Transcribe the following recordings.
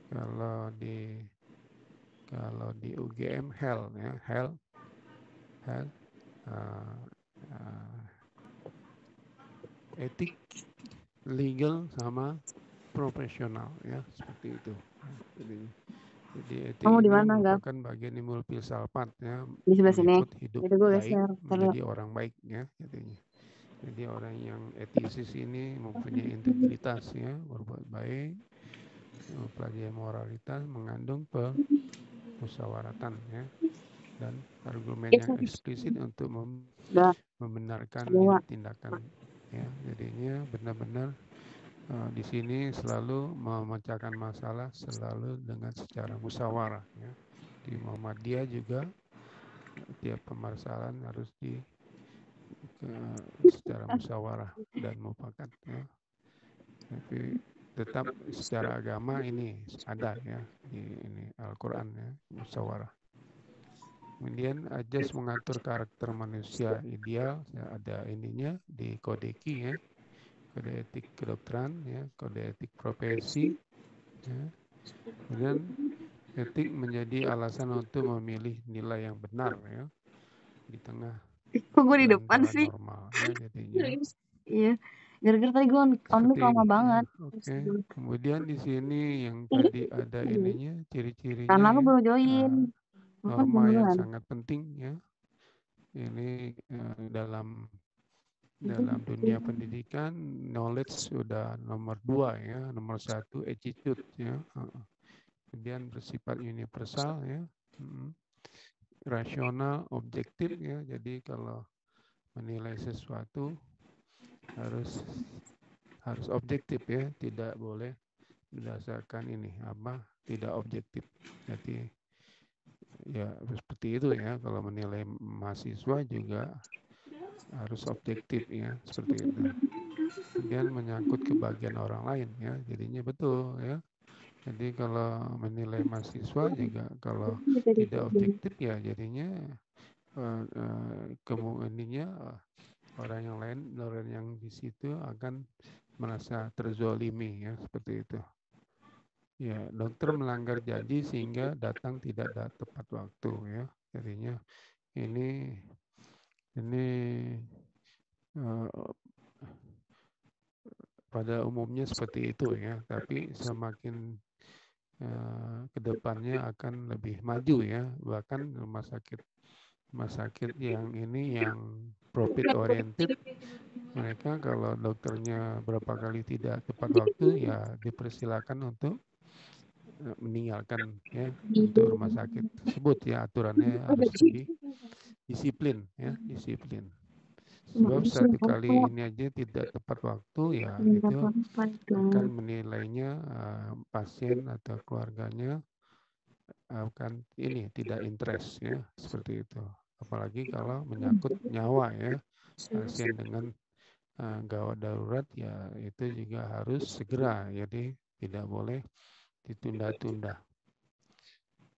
Kalau di UGM health ya, health, uh, uh, etik, legal sama profesional ya seperti itu. Ya, jadi etik Kamu di ini mana, Gap? merupakan bagian ilmu filsafat ya, Di sebelah sini. meliput hidup Jadi gue baik geser. Taruh. menjadi orang baik ya jadinya. Jadi orang yang etisis ini mempunyai integritas ya, berbuat baik, mempelajari moralitas, mengandung musyawaratan ya, dan argumen yang Geser. eksplisit untuk Udah. membenarkan Dua. tindakan ya. Jadinya benar-benar di sini selalu memecahkan masalah selalu dengan secara musyawarah ya. Di Muhammadiyah juga tiap permasalahan harus secara musyawarah dan mufakat ya. Tapi tetap secara agama ini ada ya di ini Al-Qur'an ya, musyawarah. Kemudian ajas mengatur karakter manusia ideal ya, ada ininya di kodeki ya, kode etik kedokteran ya, kode etik profesi ya. Kemudian etik menjadi alasan untuk memilih nilai yang benar ya di tengah Kok gue di depan kelancaran sih? normal ya jadinya Iya. Gara-gara tadi gue on seperti lama ini ya. banget. Oke. Kemudian di sini yang tadi ada ininya Karena ciri-cirinya aku ya. baru join. Gue kan Norma yang duluan. sangat penting ya. Ini dalam dunia pendidikan knowledge sudah nomor 2 ya, nomor 1 attitude ya. Kemudian bersifat universal ya. Rasional, objektif ya. Jadi kalau menilai sesuatu harus objektif ya, tidak boleh berdasarkan ini tidak objektif. Jadi ya seperti itu ya, kalau menilai mahasiswa juga harus objektif ya, seperti itu. Kemudian menyangkut kebahagiaan orang lain ya, jadinya betul ya. Jadi kalau menilai mahasiswa juga kalau tidak objektif ya jadinya kemungkinannya orang yang di situ akan merasa terzolimi ya, seperti itu. Ya, dokter melanggar janji sehingga datang tidak tepat waktu ya. Jadinya ini uh, pada umumnya seperti itu ya. Tapi semakin kedepannya akan lebih maju ya. Bahkan rumah sakit yang ini yang profit oriented, mereka kalau dokternya berapa kali tidak tepat waktu ya dipersilakan untuk meninggalkan ya untuk rumah sakit tersebut ya, aturannya harus lebih disiplin ya, disiplin. Sebab satu kali ini aja tidak tepat waktu ya itu akan menilainya pasien atau keluarganya akan ini tidak interest ya, seperti itu. Apalagi kalau menyangkut nyawa ya, pasien dengan gawat darurat ya itu juga harus segera, jadi tidak boleh ditunda-tunda.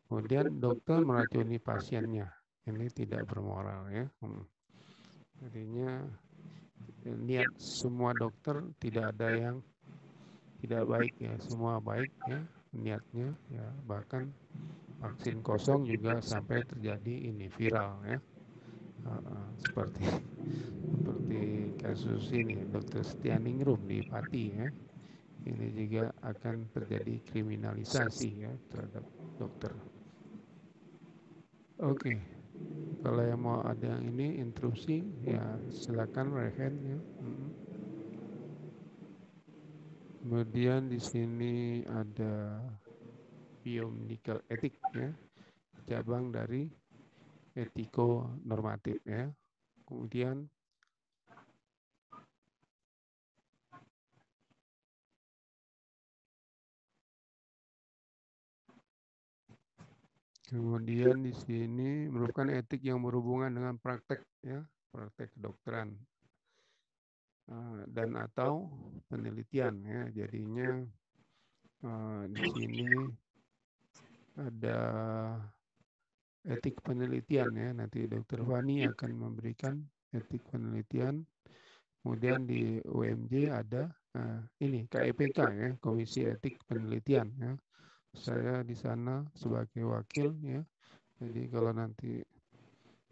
Kemudian dokter meracuni pasiennya, ini tidak bermoral ya. Jadinya niat semua dokter tidak ada yang tidak baik ya, semua baik ya niatnya ya, bahkan vaksin kosong juga sampai terjadi ini viral ya. Seperti kasus ini Dr. Setianingrum di Pati ya. Ini juga akan terjadi kriminalisasi ya terhadap dokter. Oke, kalau yang mau ada yang ini interupsi ya silakan Rehen ya. Kemudian di sini ada biomedical etik ya, cabang dari etiko normatif ya. Kemudian di sini merupakan etik yang berhubungan dengan praktek ya, praktek kedokteran dan atau penelitian ya. Jadinya di sini ada etik penelitian ya. Nanti Dr. Fani akan memberikan etik penelitian. Kemudian di UMJ ada ini KEPK ya, Komisi Etik Penelitian ya. saya di sana sebagai wakil ya. Jadi kalau nanti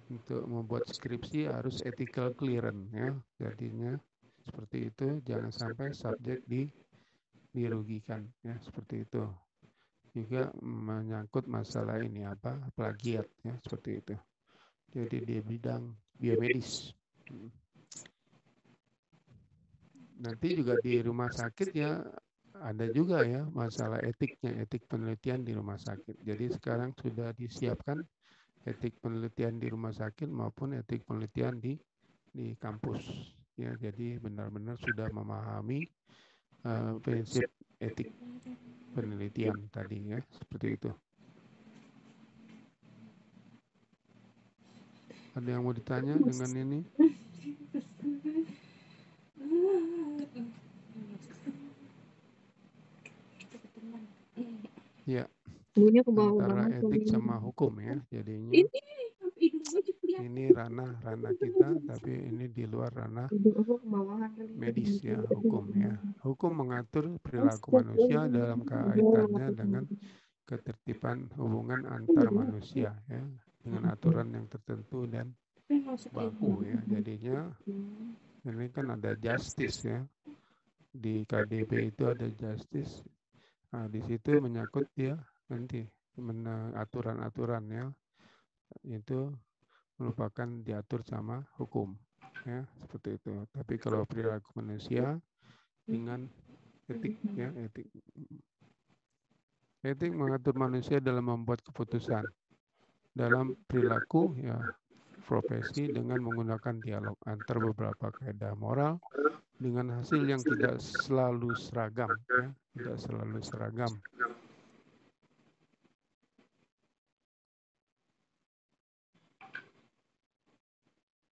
untuk membuat skripsi harus ethical clearance ya. Jadinya seperti itu, jangan sampai subjek dirugikan ya, seperti itu. Juga menyangkut masalah ini apa? Plagiat ya, seperti itu. Jadi di bidang biomedis. Nanti juga di rumah sakit ya ada juga ya masalah etiknya, etik penelitian di rumah sakit. Jadi sekarang sudah disiapkan etik penelitian di rumah sakit maupun etik penelitian di kampus. Ya, jadi benar-benar sudah memahami prinsip etik penelitian tadi ya, seperti itu. Ada yang mau ditanya dengan ini? Ya, antara etik sama hukum ya, jadinya ini ranah kita, tapi ini di luar ranah medis ya, hukum ya. Hukum mengatur perilaku manusia dalam kaitannya dengan ketertiban hubungan antar manusia ya, dengan aturan yang tertentu dan baku ya. Jadinya ini kan ada justice ya. Di KDP itu ada justice. Nah, di situ menyangkut ya nanti aturan-aturan ya, itu merupakan diatur sama hukum ya, seperti itu. Tapi kalau perilaku manusia dengan etik ya, etik mengatur manusia dalam membuat keputusan dalam perilaku ya profesi dengan menggunakan dialog antar beberapa kaidah moral dengan hasil yang tidak selalu seragam ya, tidak selalu seragam.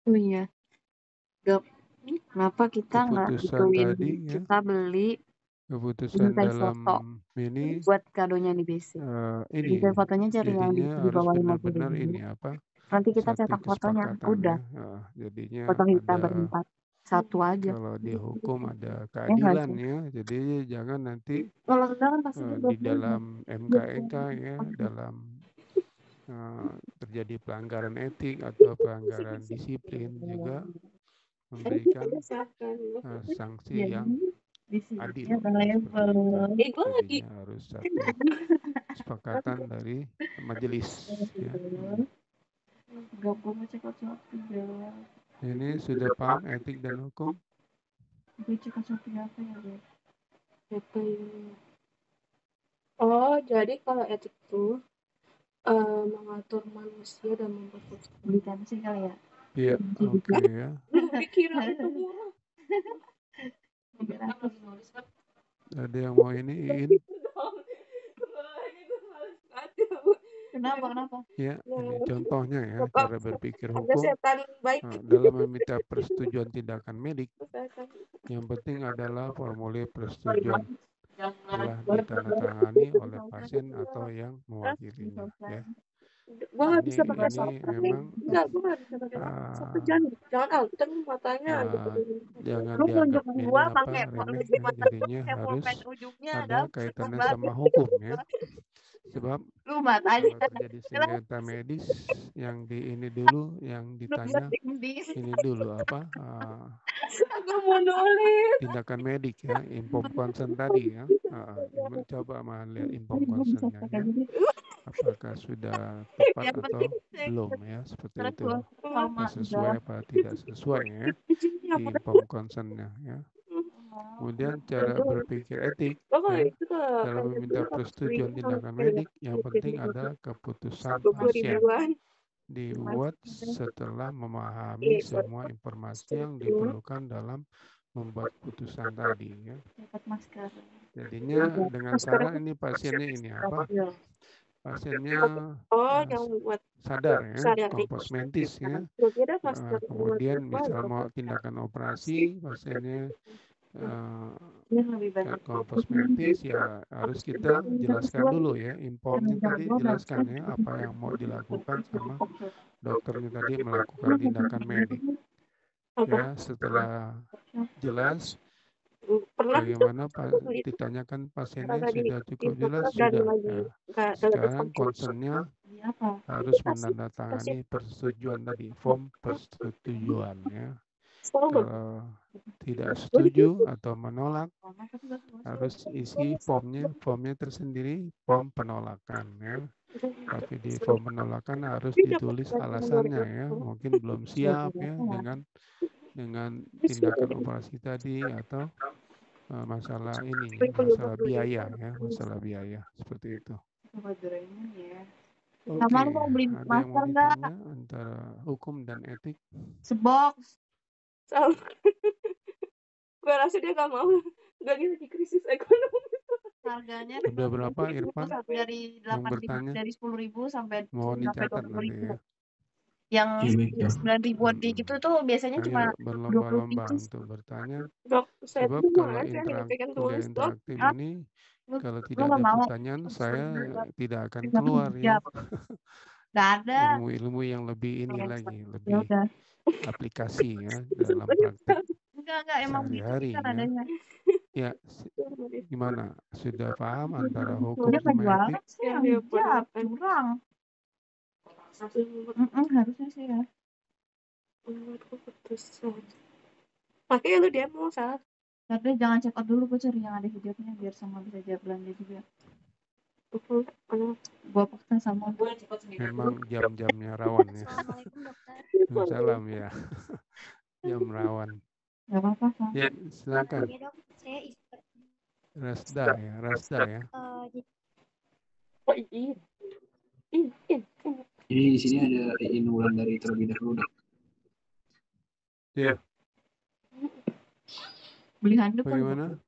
Oh iya. Kenapa kita nggak Keputusan ituin tadi ya, kita beli keputusan dalam foto ini buat kadonya di basic. ini Desain fotonya cari yang jadinya di harus bawah 50 benar-benar ribu. ini apa, Nanti kita satu cetak fotonya. kesepakatan Udah. ya. Jadinya Foto kita ada berempat. Satu aja. kalau di hukum ada Ya nggak keadilan sih? ya, jadi jangan nanti Kalau enggak kan pasti di dalam MKEK ya, dalam terjadi pelanggaran etik atau pelanggaran disiplin juga memberikan sanksi yang adil ya, seperti itu. Jadinya harus satu kesepakatan dari majelis ya. Ini sudah paham etik dan hukum? Oh, jadi kalau etik itu mengatur manusia dan membuat keputusan. Beli tensi kali ya? Iya, oke ya. Pikiran itu murah. Ada yang mau ini? Kenapa? Ya, ini contohnya ya, cara berpikir Ada hukum setan baik. dalam meminta persetujuan tindakan medik. Yang penting adalah formulir persetujuan telah ditandatangani oleh pasien atau yang mewakilinya ya. Gue nggak bisa pakai Ini satu memang enggak, gue nggak bisa pakai satu jangan alteng matanya jangan Lu dianggap kunjung ini gua apa pakai remeh ya, jadinya harus ujungnya ada kaitannya sama hukum ya. Sebab lu matanya kalau terjadi sengketa medis yang di ini dulu, yang ditanya ini dulu apa aku mau nulis tindakan medik ya, informed consent tadi ya. Coba melihat informed consentnya ya, apakah sudah tepat atau belum ya, seperti itu, sesuai apa tidak sesuai ya di informed consentnya ya. Kemudian cara berpikir etik ya, dalam meminta persetujuan tindakan medik, yang penting adalah keputusan pasien dibuat setelah memahami semua informasi yang diperlukan dalam membuat keputusan tadi ya. Jadinya dengan saran ini pasiennya ini apa? Pasiennya sadar ya, kompos mentis ya. Kemudian misal mau tindakan operasi, pasiennya kompos mentis ya harus kita jelaskan dulu ya, informnya tadi jelaskan ya apa yang mau dilakukan sama dokternya tadi melakukan tindakan medik ya. Setelah jelas Pernah Bagaimana beli ditanyakan pasiennya tadi sudah cukup info jelas? dan Sudah. lagi Ya. nggak Sekarang dapat concernnya Apa? harus kasih menandatangani persetujuan tadi, form persetujuan ya. selalu Kalau tidak setuju atau menolak, harus isi formnya tersendiri, form penolakan ya. Tapi di form penolakan harus ditulis alasannya ya. Mungkin belum siap ya dengan tindakan operasi tadi atau masalah ininya, masalah biaya ya, masalah biaya seperti itu. Oke, Sama lu mau beli ada yang masker mau nggak? ditanya antara hukum dan etik? Sebox. Salah. Gue rasa dia nggak mau, nggak dia lagi krisis ekonomi. Harganya Udah berapa Irfan dari yang bertanya? dari 10.000 sampai Mohon dicatat nanti 20.000. ya. Yang 9.000-an gitu tuh biasanya cuma Ayo berlomba-lomba 20.000. untuk bertanya. Dok, saya Sebab tuh kalau aja yang pengen kuliah tulis dok. interaktif Ah, ini, kalau Lu tidak nggak ada mau? pertanyaan, saya tidak akan Satu keluar ya. jam. Nggak ada. Ilmu-ilmu yang lebih ini lagi, Ya lebih udah. aplikasi ya dalam praktek Enggak emang begitu sehari-hari kan ya. adanya. Ya, gimana? Sudah paham antara Dia hukum nggak sama jualan etik? sih yang hijab, curang. Harusnya sih ya. Makanya lu demo salah. Tapi jangan check out dulu, gue cari yang ada hijabnya biar sama bisa jawab belanja juga. Gua paksa sama Memang jam-jamnya rawan ya. Assalamualaikum dokter. Waalaikumsalam ya. Jam rawan. Gak apa-apa kan? Ya, silakan. Ya dok, saya istri. Rasda ya. Oh iya. Ini di sini ada Iin Wulan dari terlebih dahulu dok. Ya, Beli handuk bagaimana?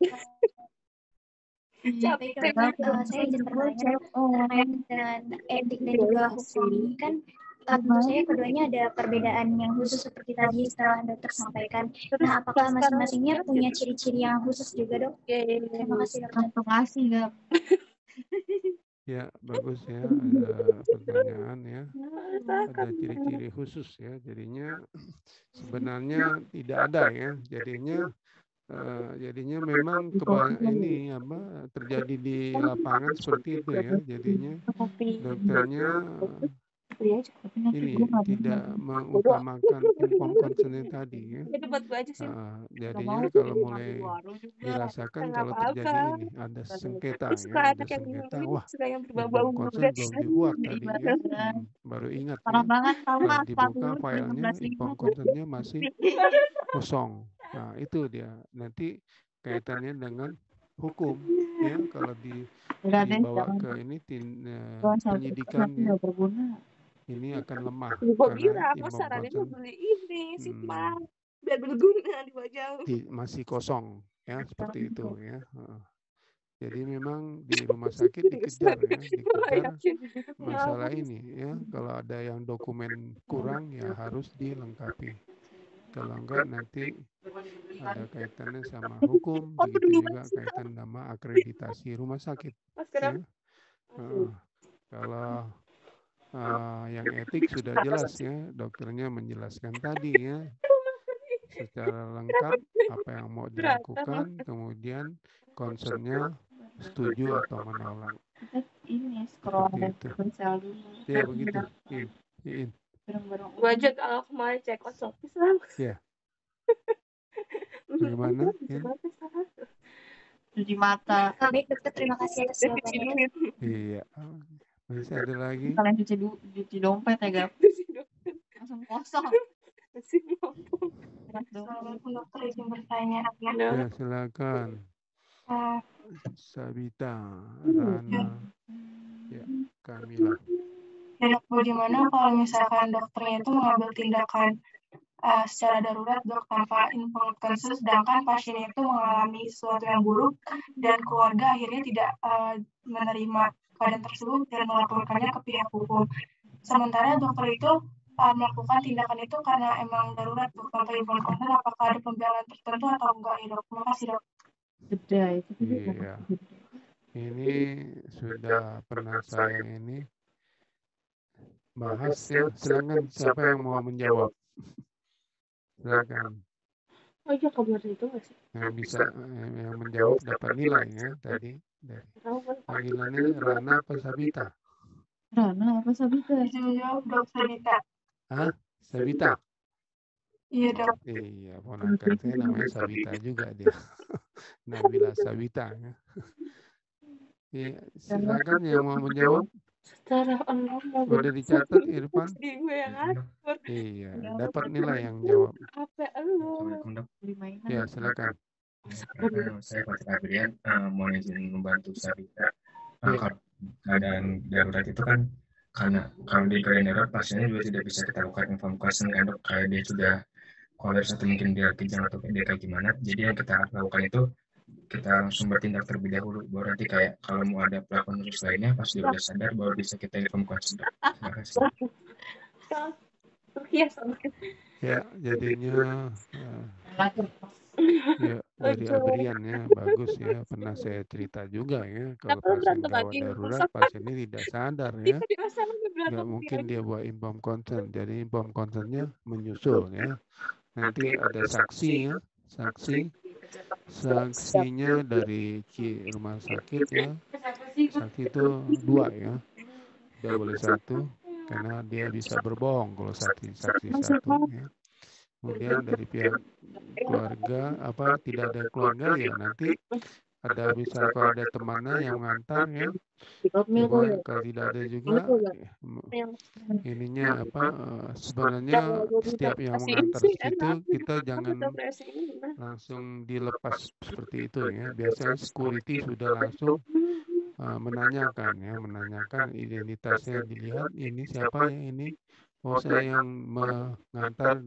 Baik dok, saya izin bertanya dok, terkait dengan etik dan juga hukum ini kan tentu saya keduanya ada perbedaan yang khusus seperti tadi setelah dokter sampaikan. Nah, apakah masing-masingnya punya ciri-ciri yang khusus juga dok? Terima kasih dokter. Terima kasih gak? Ya, bagus ya. Ada pertanyaan ya. Ada ciri-ciri khusus ya. Jadinya sebenarnya tidak ada ya. Jadinya memang ini apa terjadi di lapangan seperti itu ya. Jadinya dokternya ini tidak mengutamakan informed consent tadi ya. Jadinya kalau mulai dirasakan kalau terjadi ini ada sengketa ya, ada sengketa, wah informed consent belum dibuat tadi ya, baru ingat ya, kalau dibuka filenya informed consentnya masih kosong. Nah itu dia nanti kaitannya dengan hukum ya, kalau dibawa ke ini penyidikan ya, ini akan lemah karena informed consent biar berguna di wajah. masih kosong ya, seperti itu ya. Jadi memang di rumah sakit dikejar masalah ini ya. Kalau ada yang dokumen kurang ya harus dilengkapi. Kalau enggak nanti ada kaitannya sama hukum, begitu juga kaitan sama akreditasi rumah sakit. Ya. Kalau yang etik sudah jelas ya, dokternya menjelaskan tadi ya secara lengkap apa yang mau dilakukan, kemudian concernnya setuju atau menolak. Ini scroll itu. Ya begitu. Gue aja kalau kemarin cek out Shopee selang. Ya. Bagaimana? Ya. Cuci mata. Baik dokter, terima kasih atas jawabannya. Iya. Masih ada lagi? Kalian cuci dompet ya Gap? Langsung kosong. Assalamualaikum dokter, izin bertanya. Ya silakan. Sabita, Rana, ya Kamila. Ya dok, bagaimana kalau misalkan dokternya itu mengambil tindakan secara darurat dok tanpa informed consent, sedangkan pasien itu mengalami sesuatu yang buruk dan keluarga akhirnya tidak menerima keadaan tersebut dan melaporkannya ke pihak hukum. Sementara dokter itu melakukan tindakan itu karena emang darurat dok tanpa informed consent, apakah ada pembelaan tertentu atau enggak ya dok? Terima kasih dok. Iya. Ini sudah pernah saya ini bahas ya. Silakan siapa yang mau menjawab. Silakan. Oh iya, kabar itu nggak sih? Yang bisa yang menjawab dapat nilai ya tadi dari Tahu kan? panggilannya Rana apa Sabita? Rana apa Sabita? Jawab Dok Sabita. Hah? Sabita? Iya Dok. Iya, ponakan saya namanya Sabita juga dia. Nabila Sabita ya. Iya, silakan yang mau menjawab. Secara online mau Udah dicatat Irfan? di gue yang atur. Iya, dapat nilai yang jawab. HP lu. Assalamualaikum Dok. Beli mainan. Ya, silakan. Saya Fatir Adrian, mau izin membantu Sabita. Kalau keadaan darurat itu kan karena kalau di keadaan darurat pasiennya juga tidak bisa kita lakukan evakuasi kan Dok, kayak dia sudah kolaps atau mungkin dia kejang atau dia kayak gimana. Jadi yang kita lakukan itu kita langsung bertindak terlebih dahulu, baru nanti kayak kalau mau ada pelakuan khusus lainnya pas dia udah sadar baru bisa kita evakuasi. Terima kasih. Ya, jadinya ya dari Adrian ya, bagus ya. Pernah saya cerita juga ya, kalau pasien gawat darurat pasiennya tidak sadar ya. Nggak mungkin dia buat inform consent, jadi inform consentnya menyusul ya. Nanti ada saksi ya, saksinya dari rumah sakit ya. Saksi itu 2 ya, tidak boleh 1 karena dia bisa berbohong kalau saksi 1 ya. Kemudian dari pihak keluarga tidak ada keluarga ya nanti ada misal kalau ada temannya yang mengantar ya. Coba kalau tidak ada juga ininya sebenarnya setiap yang mengantar itu kita jangan langsung dilepas seperti itu ya. Biasanya security sudah langsung menanyakan identitasnya, dilihat ini siapa ya ini, oh saya yang mengantar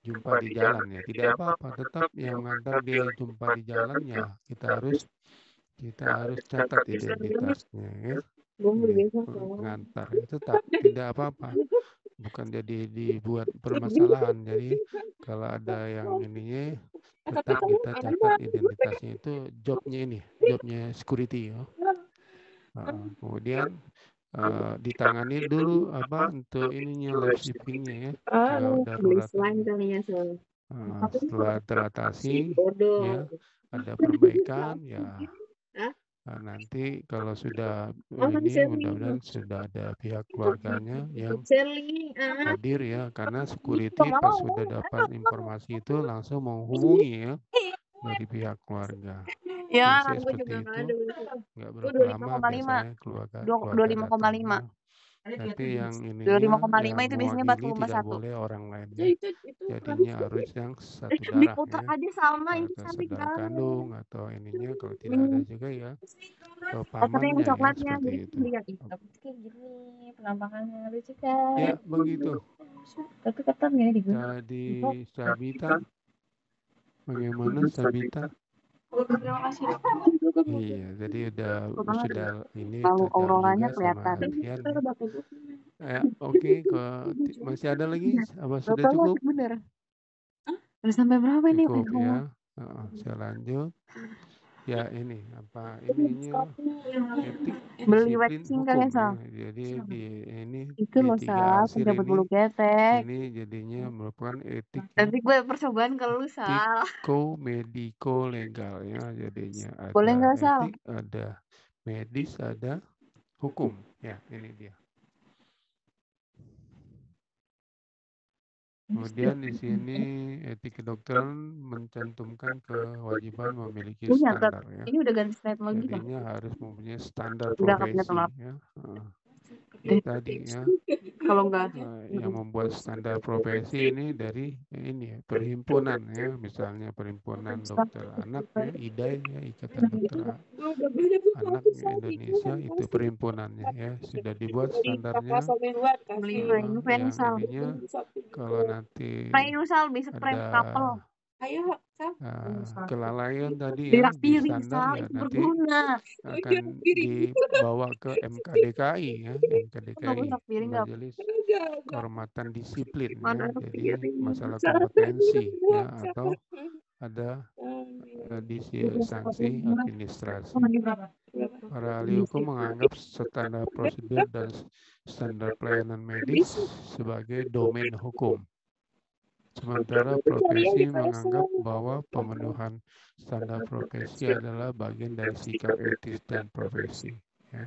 jumpa di jalan ya, tidak apa-apa, tetap yang mengantar dia jumpa di jalan ya kita harus catat identitasnya ya. Mengantar tetap tidak apa-apa, bukan jadi dibuat permasalahan. Jadi kalau ada yang ininya tetap kita catat identitasnya, itu jobnya security ya. Kemudian ditangani dulu untuk ininya live shippingnya ya, kalau darurat. Setelah teratasi ya ada perbaikan ya. Nanti kalau sudah ini mudah-mudahan sudah ada pihak keluarganya yang hadir ya, karena security pas sudah dapat informasi itu langsung menghubungi ya dari pihak keluarga. Ya, Biasanya seperti itu, nggak berapa lama biasanya keluarga 25,5. tapi yang ini 25,5 itu biasanya mewakili 40,1. tidak boleh orang lainnya, jadinya harus yang satu darah Diputar ya, aja sama ini atau cantik saudara banget. kandung atau ininya, kalau tidak ada juga ya atau Oh, tapi yang pamannya ya, coklatnya seperti jadi itu. lihat itu kayak gini penampakannya lucu kan. Ya begitu. Tapi ketat nggak ya di gue? Tadi Sabita, bagaimana Sabita? Terima kasih. Iya, jadi sudah ini Kalau terjawab auroranya juga sama kelihatan. Adrian. Oke, masih ada lagi? Apa sudah Bapaknya cukup? Bener. Udah sampai berapa ini? Cukup ya. Saya lanjut. Ya ini ininya etik Beli disiplin waxing kali ya, hukum Sal? ya. Jadi ini Itu di loh, 3 Sal, hasil pendapat bulu ketek. ini jadinya merupakan etik Nanti gue percobaan ke lu, Sal. mediko legal ya, jadinya Boleh ada nggak, Sal? etik, ada medis, ada hukum ya. Ini dia. Kemudian di sini etik kedokteran mencantumkan kewajiban memiliki Ini standar ya. Ini udah ganti statement lagi, Bang. Jadinya harus mempunyai standar Udah nggak punya profesi maaf. ya. Tadi ya, Kalau nggak yang membuat standar profesi ini dari ini perhimpunan ya, misalnya perhimpunan dokter anak ya, IDAI ya, Ikatan Dokter Anak Indonesia, itu perhimpunannya ya, sudah dibuat standarnya yang ininya. Kalau nanti spray Sal, bisa spray couple. Ayo, kelalaian tadi Berak ya di piring, standar Sal, ya, itu nanti berguna. akan dibawa ke MKDKI ya, MKDKI, berak piring nggak? Majelis Kehormatan Disiplin ya. Mana Jadi masalah kompetensi ya, atau ada sanksi administrasi. Para ahli hukum menganggap standar prosedur dan standar pelayanan medis sebagai domain hukum. Sementara profesi menganggap bahwa pemenuhan standar profesi adalah bagian dari sikap etis dan profesi. Ya,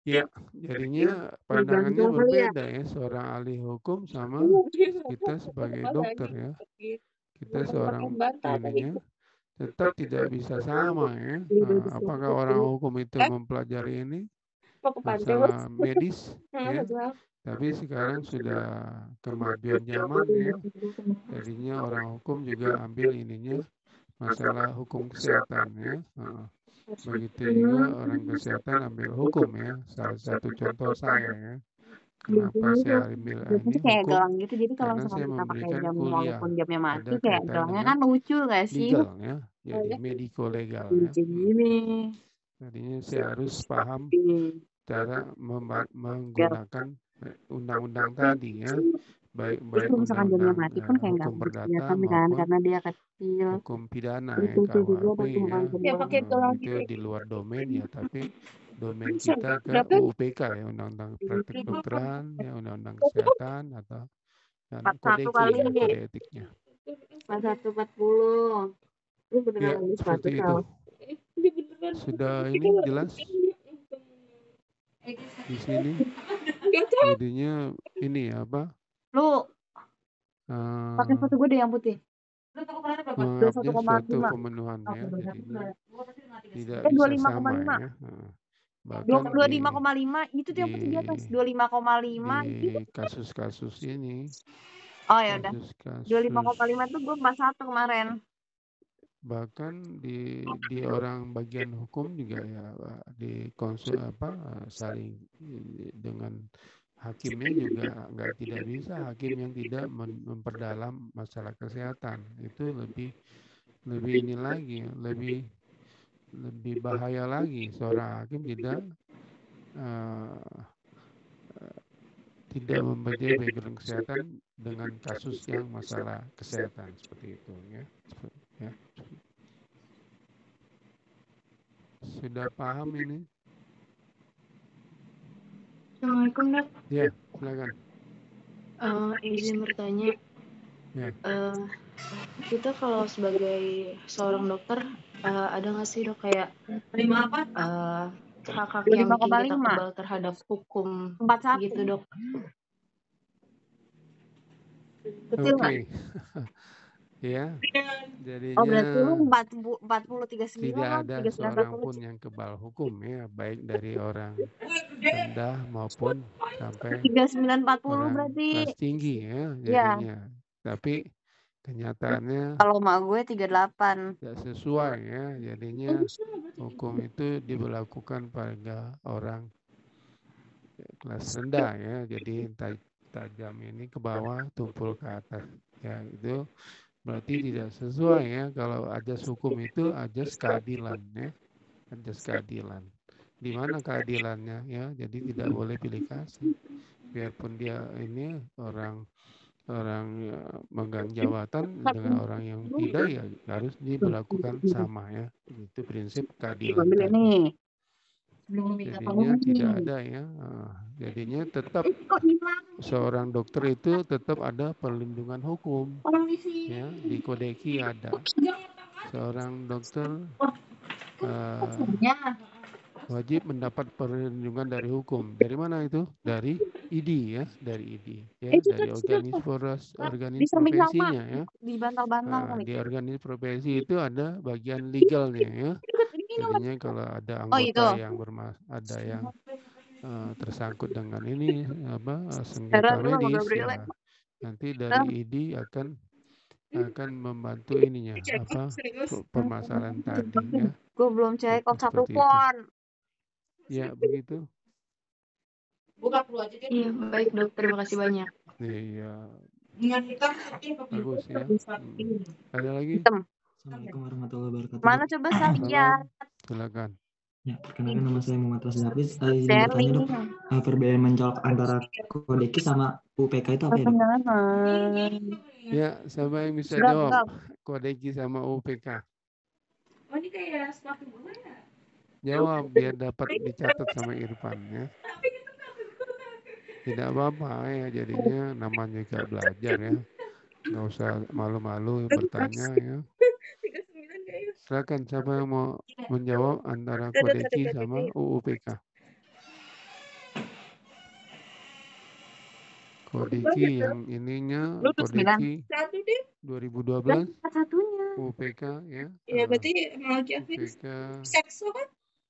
ya jadinya pandangannya berbeda ya, seorang ahli hukum sama kita sebagai dokter ya. Kita seorang ininya tetap tidak bisa sama ya. Nah, apakah orang hukum itu mempelajari ini Mau ke pantai, Mas? masalah medis ya, tapi sekarang sudah kemajuan zaman ya, jadinya orang hukum juga ambil ininya masalah hukum kesehatan ya. Begitu juga orang kesehatan ambil hukum ya. Salah satu contoh saya ya, kenapa saya ambil Jadi ini kayak hukum, gelang gitu. Jadi kalau karena misalkan saya kita pakai memberikan jam kuliah walaupun jamnya mati, ada kayak kaitan gelangnya dengan kan lucu gak sih? legal ya, jadi medico legal ya. Lucu gini. Jadinya saya harus paham cara menggunakan undang-undang tadi ya, baik Kalau misalkan jamnya undang-undang mati pun kayak nggak hukum perdata kelihatan kan, maupun karena dia kecil. hukum pidana Terus ya, lucu juga KUHP tapi ya. bukan Ya pakai gelang Itu di luar domain ya, tapi domain Bisa kita ke berapa? UUPK ya, undang-undang praktik kedokteran ya, undang-undang kesehatan atau dan 41 kode kali. ya, kode etiknya. 4140. Lu Ya, beneran lagi sepatu seperti itu. kau. Dia beneran. Sudah ini jelas di sini. Jadinya ini apa? Lu pakai sepatu gue deh yang putih. menganggapnya suatu 21,5. pemenuhan ya, jadinya tidak Eh, bisa 25,5. sama ya. Bahkan 25,5 itu tuh yang putih di atas. 25,5 di kasus-kasus ini, Oh ya udah. kasus-kasus 25,5 tuh gue 41 kemarin. bahkan di orang bagian hukum juga ya, di konsul saling dengan hakimnya juga tidak bisa hakim yang tidak memperdalam masalah kesehatan, itu lebih ini lagi, lebih bahaya lagi. Seorang hakim tidak mempercayai background kesehatan dengan kasus yang masalah kesehatan seperti itu ya. Sudah paham ini? Assalamualaikum, Dok. Ya, silakan. Izin bertanya. Ya. Kita kalau sebagai seorang dokter, ada nggak sih, Dok, kayak hak-hak yang bikin kita kebal terhadap hukum 41. gitu, Dok? Oke. Ya, jadinya berarti lu 40 39 tidak lah, ada 39 seorang pun yang kebal hukum ya, baik dari orang rendah maupun sampai 39 40 orang berarti. kelas tinggi ya, jadinya. Tapi kenyataannya kalau mak gue 38. tidak sesuai ya, jadinya hukum itu diberlakukan pada orang kelas rendah ya, jadi tajam ini ke bawah, tumpul ke atas ya, itu berarti tidak sesuai ya. Kalau ajas hukum itu ajas keadilan ya, ajas keadilan. Di mana keadilannya ya? Jadi tidak boleh pilih kasih. Biarpun dia ini orang megang jabatan dengan orang yang tidak ya harus diberlakukan sama ya. Itu prinsip keadilan tadi. Jadinya tidak ada ya. Jadinya tetap seorang dokter itu tetap ada perlindungan hukum ya, di Kodeki ada seorang dokter wajib mendapat perlindungan dari hukum. Dari mana itu? Dari ID ya, dari ID ya, dari organis profesinya ya. Di organis profesi itu ada bagian legalnya ya. Jadinya kalau ada anggota yang ada yang tersangkut dengan ini sengketa medis ya, nanti dari ID akan membantu ininya permasalahan tadi ya. Gue belum cek satu pon. Ya begitu. Iya, baik, Dok, terima kasih banyak. Iya. Bagus ya. Ada lagi? Assalamualaikum warahmatullahi wabarakatuh. Mana coba saya? Silakan. Ya, perkenalkan nama saya Muhammad Rasli Hafiz. Izin bertanya, Dok, perbedaan mencolok antara Kodeki sama UPK itu apa ya, Dok? Ya, siapa yang bisa jawab? Kodeki sama UPK. Oh, ini kayak sepatu gue ya? Jawab biar dapat dicatat sama Irfan ya. tidak apa-apa ya, jadinya namanya juga belajar ya, nggak usah malu-malu bertanya ya. 39 kayaknya. Silakan, siapa yang mau menjawab antara Kodeki sama UUPK? Kodeki yang ininya, Lu tuh 9. Kodeki 1 deh. 2012, Satunya. UUPK ya. Ya berarti mau Kevin UUPK sekso kan?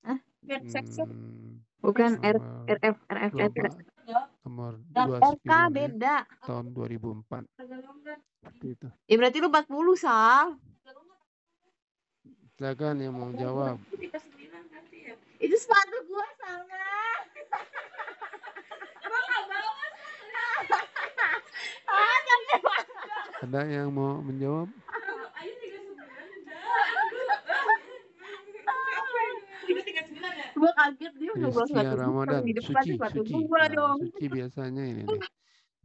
Hah? Sekso. Bukan nomor RF nomor RK 29 ya, beda. tahun 2004. Seperti itu. Ya berarti lu 40, Sal. Silakan yang mau jawab. Itu sepatu gua sama. Ada yang mau menjawab? Gua kaget dia udah gua Rizkia sepatu Ramadan, di depan Suci, sepatu Suci. gua Nah, dong. Suci biasanya ini nih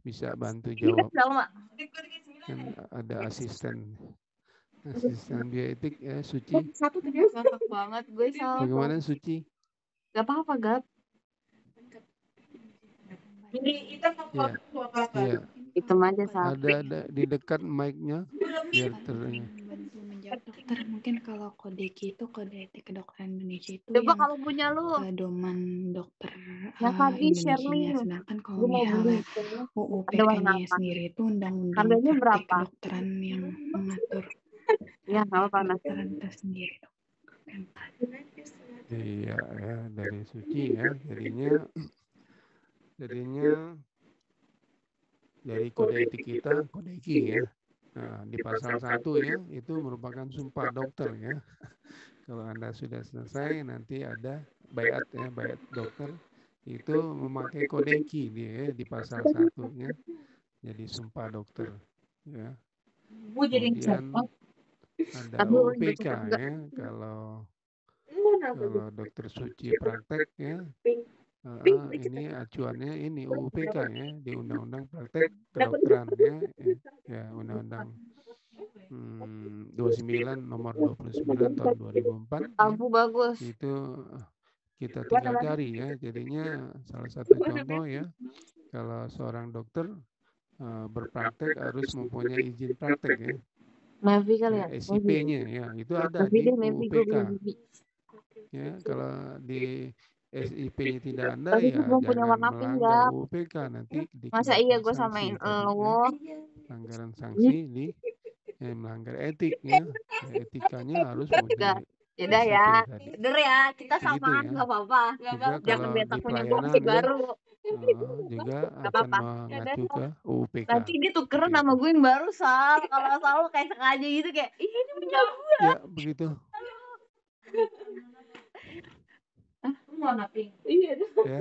bisa bantu Iya, jawab. sama. Kan ada asisten bioetik ya, Suci. Satu tuh dia ngakak banget gue salah. Bagaimana Suci? Gak apa-apa, Gap. Ini hitam Iya, iya. Hitam aja, Sal. Ada di dekat mic-nya biar terdengar. Bantu menjawab dokter, mungkin kalau Kodeki itu kode etik kedokteran Indonesia itu Coba yang kalau punya lu. pedoman dokter Yang tadi share Indonesia-nya. link. Sedangkan kalau Gue mau beli. misalnya Ada UUPK-nya warna apa? sendiri itu undang-undang Harganya praktik berapa? kedokteran yang mengatur Ya, kalau panas. kedokteran itu sendiri. Iya ya, dari Suci ya. Jadinya dari kode etik kita, Kodeki ya. Nah, di pasal 1 ya, itu merupakan sumpah dokter ya. Kalau Anda sudah selesai, nanti ada bayat ya, bayat dokter itu memakai Kodeki dia di pasal 1 ya. Jadi sumpah dokter ya. Kemudian ada UPK ya, kalau dokter Suci praktek ya. Ini acuannya ini UPK ya, di Undang-Undang Praktek Kedokteran ya, Undang-Undang 29 nomor 29 tahun 2004 Abu bagus. itu kita tinggal cari ya. Jadinya salah satu contoh ya, kalau seorang dokter berpraktek harus mempunyai izin praktek ya. Navi kali ya? SIP-nya ya, itu ada di UPK. Ya, kalau di SIP-nya tidak ada ya jangan melanggar UPK, nanti masa iya gue samain lo pelanggaran sanksi di melanggar etik ya. Etikanya harus punya Yaudah ya, bener ya, kita ya. samaan nggak apa-apa. Jangan beta punya gue baru. Juga akan mengacu ke UPK. Nanti dia tukeran nama gue yang baru, Sal. Kalau Sal kayak sengaja gitu kayak, ini punya gue. Ya begitu. Iya. Ya.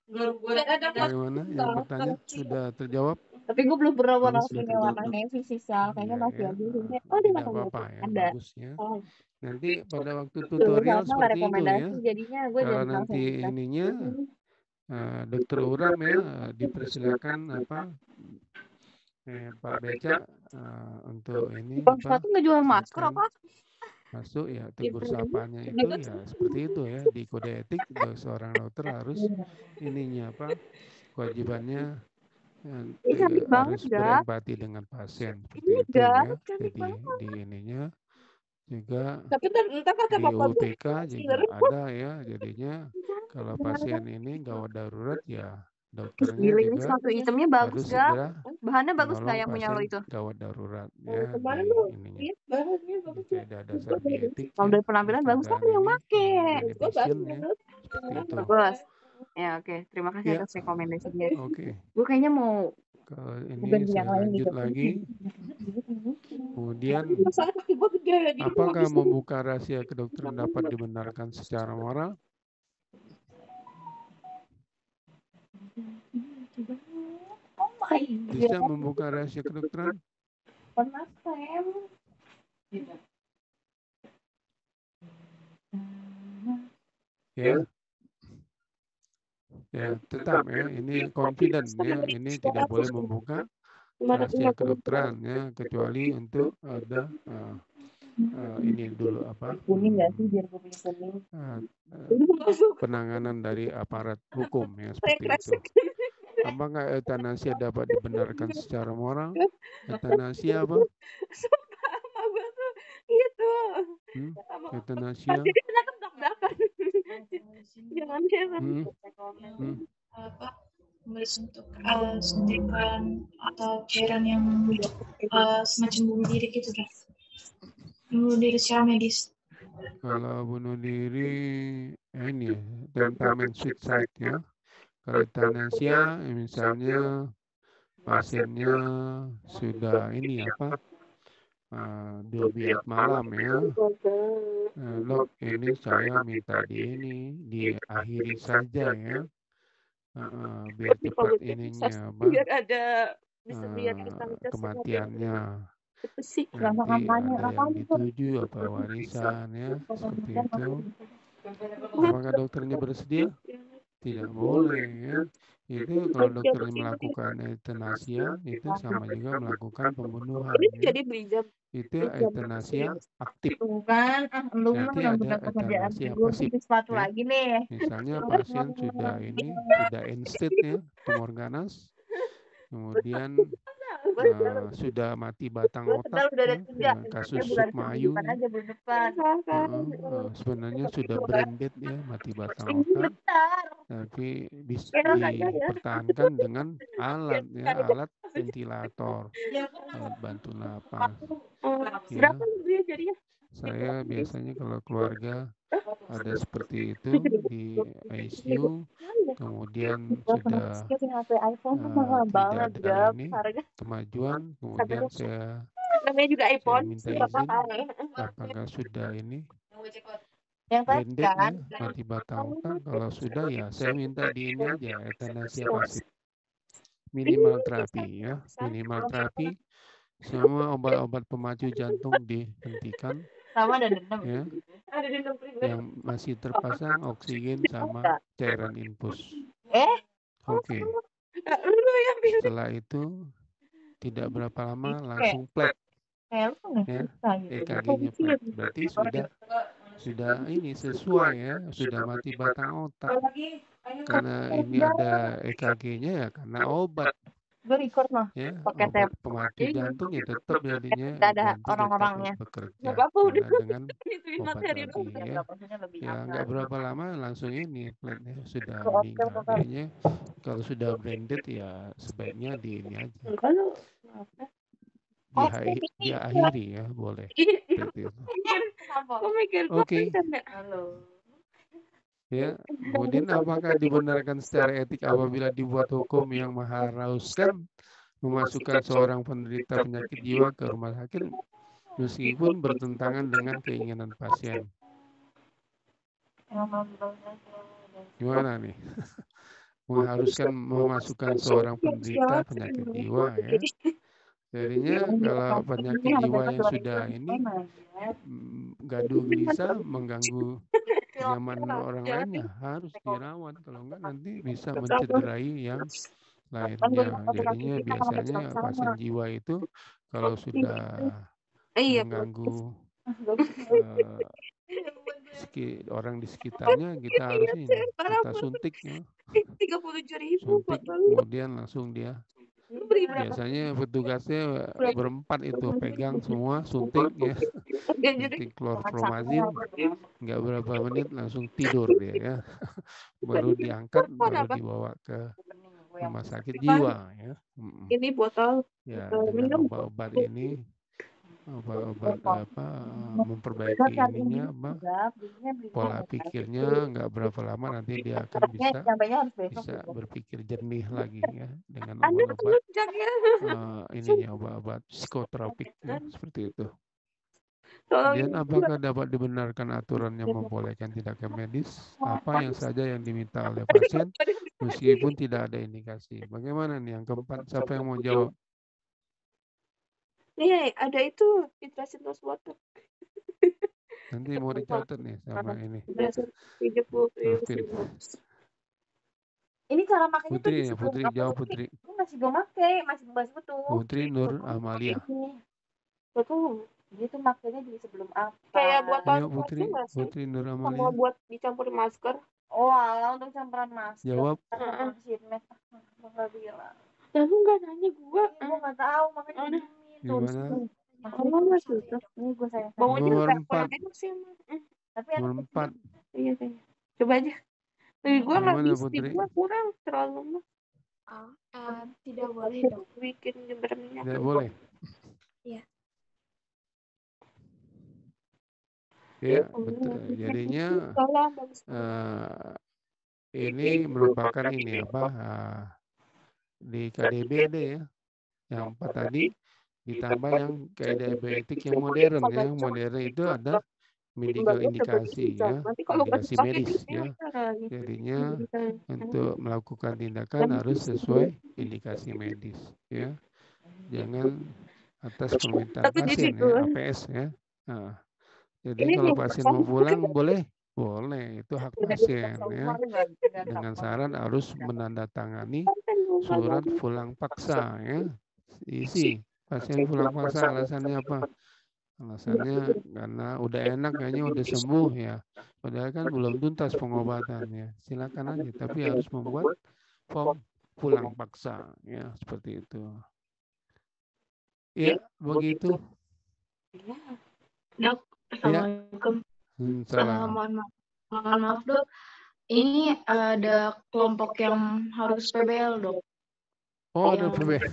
Bagaimana yang bertanya sudah terjawab? Tapi gue belum pernah warna pink yang warna navy sih, Sal. Kayaknya masih ada. Oh, dia tidak apa-apa ya, ada. bagus ya. Nanti pada waktu tutorial seperti itu ya. Jadinya gue kalau nanti ininya Dokter Uram ya dipersilakan Pak Beca untuk ini sepatu nggak jual masker apa? Masuk ya, tegur sapanya itu ya seperti itu ya, di kode etik seorang dokter harus ininya kewajibannya harus berempati dengan pasien seperti itu ya. Jadi di ininya juga di UPK juga ada ya, jadinya kalau pasien ini gawat darurat ya dokternya juga sepatu hitamnya bagus gak? Bahannya bagus gak yang punya lo itu? Gawat darurat ya di ininya. Kayak dasar etik. Kalau dari penampilan bagus kan yang make. Bagus. Ya oke. Terima kasih atas rekomendasinya. Oke. Gue kayaknya mau ini saya lanjut lagi. Kemudian apakah membuka rahasia kedokteran dapat dibenarkan secara moral? Bisa membuka rahasia kedokteran? Ya, tetap ya. Ini confident ya. Ini tidak boleh membuka rahasia kedokteran ya, kecuali untuk ada ini dulu kuning nggak sih biar gue punya kuning penanganan dari aparat hukum ya seperti itu. Apakah euthanasia dapat dibenarkan secara moral? Euthanasia apa? Sumpah sama gue tuh gitu. Euthanasia? Jadi kena tebak-tebakan. Jangan jangan. Apa suntikan atau cairan yang semacam bunuh diri gitu kan? Bunuh diri secara medis. Kalau bunuh diri ini ya, tentamen suicide ya. Kalau euthanasia misalnya pasiennya sudah ini apa 12 malam ya. Dok, ini saya minta diakhiri saja ya. Biar cepat ininya apa? Biar ada bisa biar kematiannya. Nanti ada yang dituju apa warisan ya seperti itu. Apakah dokternya bersedia? Tidak boleh ya. Itu kalau dokternya melakukan euthanasia itu sama juga melakukan pembunuhan ya. Itu euthanasia aktif. Bukan, Nanti ada euthanasia pasif. Sepatu Ya. lagi nih. Misalnya pasien sudah end stage ya, tumor ganas. Kemudian sudah mati batang otak ya, kasus Sukmayu sebenarnya sudah branded ya, mati batang otak, tapi dipertahankan dengan alat ventilator, alat bantu napas ya. Saya biasanya kalau keluarga ada seperti itu di ICU, kemudian sudah tidak ada kemajuan, kemudian saya minta izin apakah sudah blended ya, mati batang otak. Kalau sudah ya saya minta di ini aja euthanasia pasif, minimal terapi ya, minimal terapi. Semua obat-obat pemacu jantung dihentikan ya. Yang masih terpasang oksigen sama cairan infus. Oke. Setelah itu tidak berapa lama langsung flat ya, EKG-nya flat. Berarti sudah ini sesuai ya, sudah mati batang otak. Karena ini ada EKG-nya ya karena obat. Ya, obat pemacu jantung ya tetap jadinya jantung orang-orangnya bekerja dengan obat tadi ya. Ya nggak berapa lama langsung ini flatnya sudah meninggal. Jadinya kalau sudah blended ya sebaiknya di ini aja. Diakhiri ya boleh. Oke. Ya, kemudian apakah dibenarkan secara etik apabila dibuat hukum yang mengharuskan memasukkan seorang penderita penyakit jiwa ke rumah sakit meskipun bertentangan dengan keinginan pasien? Gimana nih? Mengharuskan memasukkan seorang penderita penyakit jiwa ya. Jadinya kalau penyakit jiwa yang sudah ini gaduh gelisah mengganggu nyaman orang lainnya harus dirawat, kalau enggak nanti bisa mencederai yang lainnya. Jadinya biasanya pasien jiwa itu kalau sudah mengganggu orang di sekitarnya kita harus kita suntik ya. Suntik kemudian langsung dia biasanya petugasnya berempat itu pegang semua suntik ya, suntik klorpromazin, nggak berapa menit langsung tidur dia ya, baru diangkat baru dibawa ke rumah sakit jiwa ya. Ini botol ya dengan obat-obat ini obat-obat memperbaiki ininya pola pikirnya, nggak berapa lama nanti dia akan bisa berpikir jernih lagi ya dengan obat-obat obat-obat psikotropik ya, seperti itu. Dan apakah dapat dibenarkan aturan yang membolehkan tindakan medis apa yang saja yang diminta oleh pasien meskipun tidak ada indikasi? Bagaimana nih yang keempat, siapa yang mau jawab? Nih ada itu filtrasi nose water. Nanti mau dicatat nih sama ini. Ini cara makanya Putri ya, Putri jawab Putri. Masih gue pakai, masih bahas betul. Putri Nur Amalia. Betul. Dia tuh makanya di sebelum apa? Kayak buat Ayo Putri Nur Amalia. Sama buat dicampurin masker. Oh alah untuk campuran masker. Jawab. Campuran sheetmask. Nggak bilang. Lalu nggak nanya gue. Gue nggak tahu makanya Udah. Gimana? Allah nggak susah. Ini gue sayang. Baunya Nomor nggak 4. kurang enak sih emang. Tapi Nomor 4. Iya kayaknya. Coba aja. Tapi gue nggak Gimana bisa. Putri? Gue kurang terlalu mah. Tidak boleh dok. Bikin berminyak. Tidak boleh. Iya. Ya, betul. Jadinya ini merupakan ini apa? Di KDB ada ya. Yang 4 tadi ditambah yang KDB etik yang modern ya. Yang modern itu ada medical indikasi ya, indikasi medis ya. Jadinya untuk melakukan tindakan harus sesuai indikasi medis ya. Jangan atas permintaan pasien ya, APS ya. Nah, jadi kalau pasien mau pulang boleh, itu hak pasien ya. Dengan syarat harus menandatangani surat pulang paksa ya. Isi pasien pulang paksa alasannya apa? Alasannya karena udah enak kayaknya udah sembuh ya. Padahal kan belum tuntas pengobatannya. Silakan aja, tapi harus membuat form pulang paksa ya, seperti itu. Ya, begitu. Dok, Assalamualaikum. Salam. Mohon maaf dok. Ini ada kelompok yang harus PBL dok. Oh, ada PBL.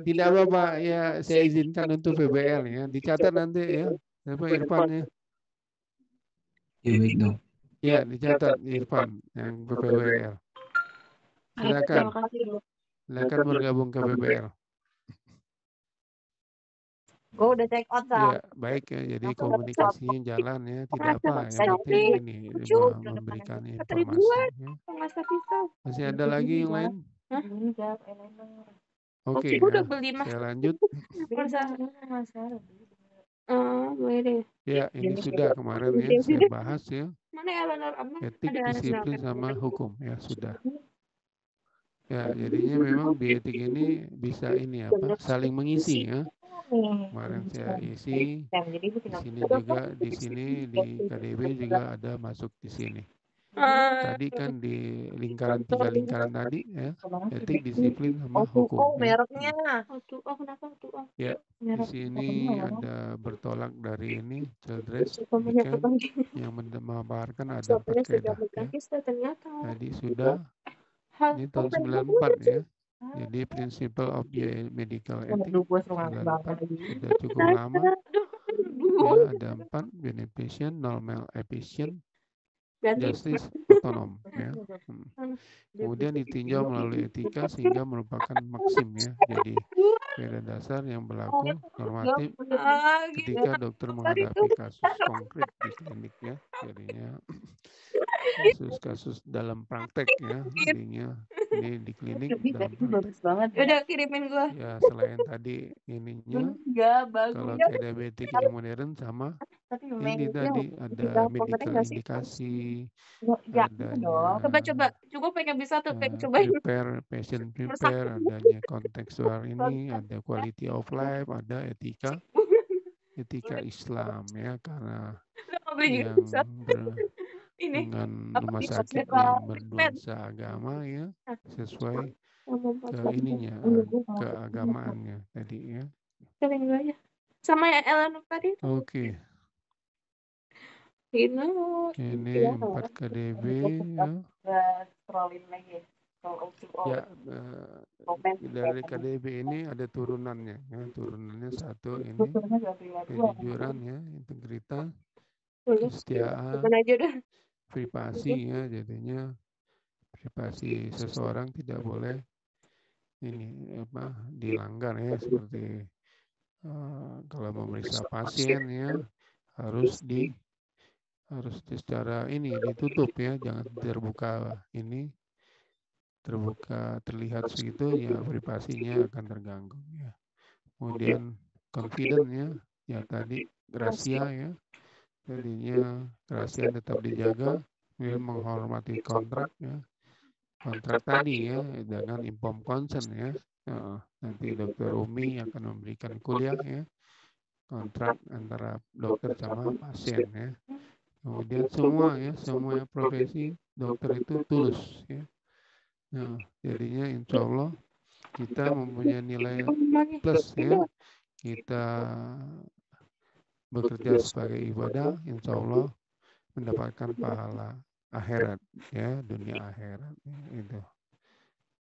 Tidak apa-apa ya, saya izinkan untuk PBL ya. Dicatat nanti ya. Siapa Irfan ya? Ya baik dok. Ya, dicatat Irfan yang ke PBL. Silakan. Silakan bergabung ke PBL. Gue udah check out Ya, baik ya. Jadi komunikasinya jalan ya. Tidak apa. Yang penting ini memberikan informasi. Ya. Masih ada lagi yang lain? Oke, udah ya. beli mah. Saya lanjut. Boleh deh. Ya, ini sudah kemarin ya saya bahas ya. Mana Eleanor Amma? Etik, disiplin sama hukum ya sudah. Ya, jadinya memang di etik ini bisa ini apa? Saling mengisi ya. Kemarin saya isi di sini di KDB juga ada masuk di sini. Tadi kan di lingkaran 3 lingkaran tadi ya, etik, disiplin sama hukum. Oh, mereknya. Kenapa tuh? Ya, di sini ada bertolak dari ini Childress yang memaparkan ada 4 kaidah ya. Tadi sudah ini tahun 94 ya. Jadi Principle of Medical Ethics 94 sudah cukup lama. Ya, ada 4 beneficent, normal, efficient, justice, otonom ya. Kemudian ditinjau melalui etika sehingga merupakan maksim ya. Jadi pada dasar yang berlaku normatif ketika dokter menghadapi kasus konkret di klinik ya. Jadinya kasus-kasus dalam praktek ya. Jadinya ini di klinik dalam praktek. Udah kirimin gua. Ya, selain tadi ininya kalau diabetik yang modern sama ini tadi ada medical indikasi, adanya coba pengen bisa tuh pengen cobain. patient prepare, adanya kontekstual ini, ada quality of life, ada etika Islam ya, karena yang dengan rumah sakit yang bernuansa agama ya, sesuai ke ininya, keagamaannya tadi ya. Sama ya Eleanor tadi. Oke. Ini 4 KDB ya. Ya, dari KDB ini ada turunannya ya. Turunannya 1 ini kejujuran ya, integritas, kesetiaan, privasi ya. Jadinya privasi seseorang tidak boleh ini apa dilanggar ya, seperti kalau memeriksa pasien ya harus secara ini ditutup ya, jangan terbuka ini, terlihat segitu ya, privasinya akan terganggu ya. Kemudian confident ya tadi rahasia ya, jadinya rahasia tetap dijaga, menghormati kontrak ya, kontrak tadi ya, dengan informed consent ya. Nanti Dokter Umi akan memberikan kuliah ya, kontrak antara dokter sama pasien ya. Kemudian semua profesi dokter itu tulus ya. Nah, jadinya insya Allah kita mempunyai nilai plus ya. Kita bekerja sebagai ibadah, insya Allah mendapatkan pahala akhirat ya, dunia akhirat ya, itu.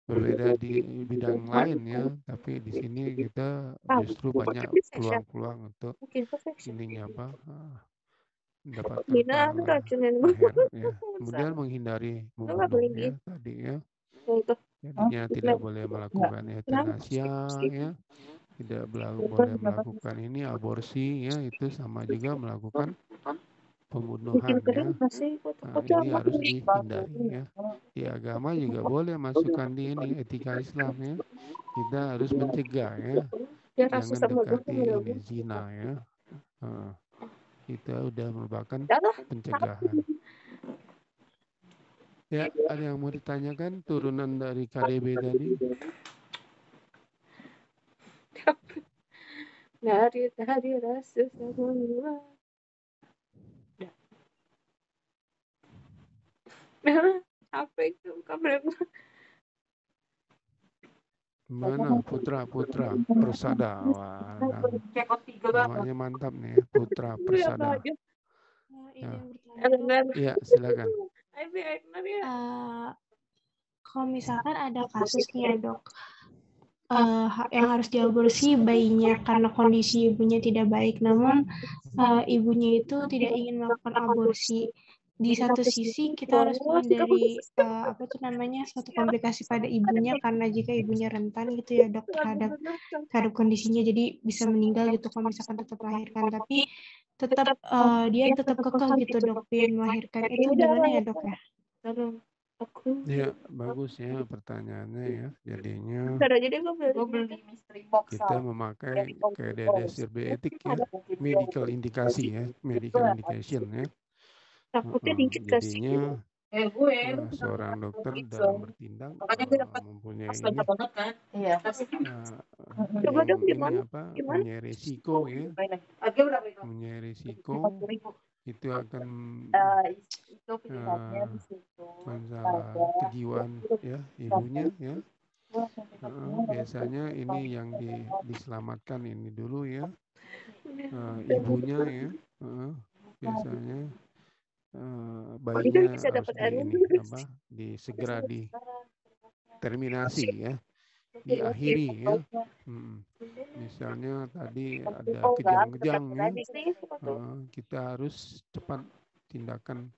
Berbeda di bidang lain ya, tapi di sini kita justru banyak peluang-peluang untuk ininya apa, mendapatkan pahala akhirat ya. Kemudian menghindari membunuh ya tadi ya. Jadinya tidak boleh melakukan euthanasia ya, tidak boleh melakukan ini aborsi ya, itu sama juga melakukan pembunuhan ya. Nah, ini harus dihindari ya. Di agama juga boleh masukkan di ini etika Islam ya. Kita harus mencegah ya. Jangan dekati ini zina ya. Kita udah merupakan pencegahan. Ya, ada yang mau ditanyakan turunan dari KDB tadi? Dari rasa semua. Apa itu kabar? Mana Putra Persada? Wah, namanya mantap nih ya, Putra Persada. Ya, silakan. Kalau misalkan ada kasus nih ya dok, yang harus diaborsi bayinya karena kondisi ibunya tidak baik, namun ibunya itu tidak ingin melakukan aborsi. Di satu sisi kita harus menghindari suatu komplikasi pada ibunya, karena jika ibunya rentan gitu ya dok terhadap kondisinya, jadi bisa meninggal gitu kalau misalkan tetap melahirkan. Tapi tetap dia tetap kekeh gitu dok ingin melahirkan. Itu gimana ya dok ya? Ya, bagus ya pertanyaannya ya. Jadinya kita memakai kaedah dasar bioetik ya, medical indikasi ya, medical indication ya. Jadinya seorang dokter dalam bertindak mempunyai punya resiko ya, punya resiko itu akan masalah kejiwaan ya ibunya ya. Biasanya ini yang diselamatkan ini dulu ya, ibunya ya. Biasanya bayinya harus segera diterminasi ya, diakhiri ya. Misalnya tadi ada kejang-kejang ya, kita harus cepat tindakan,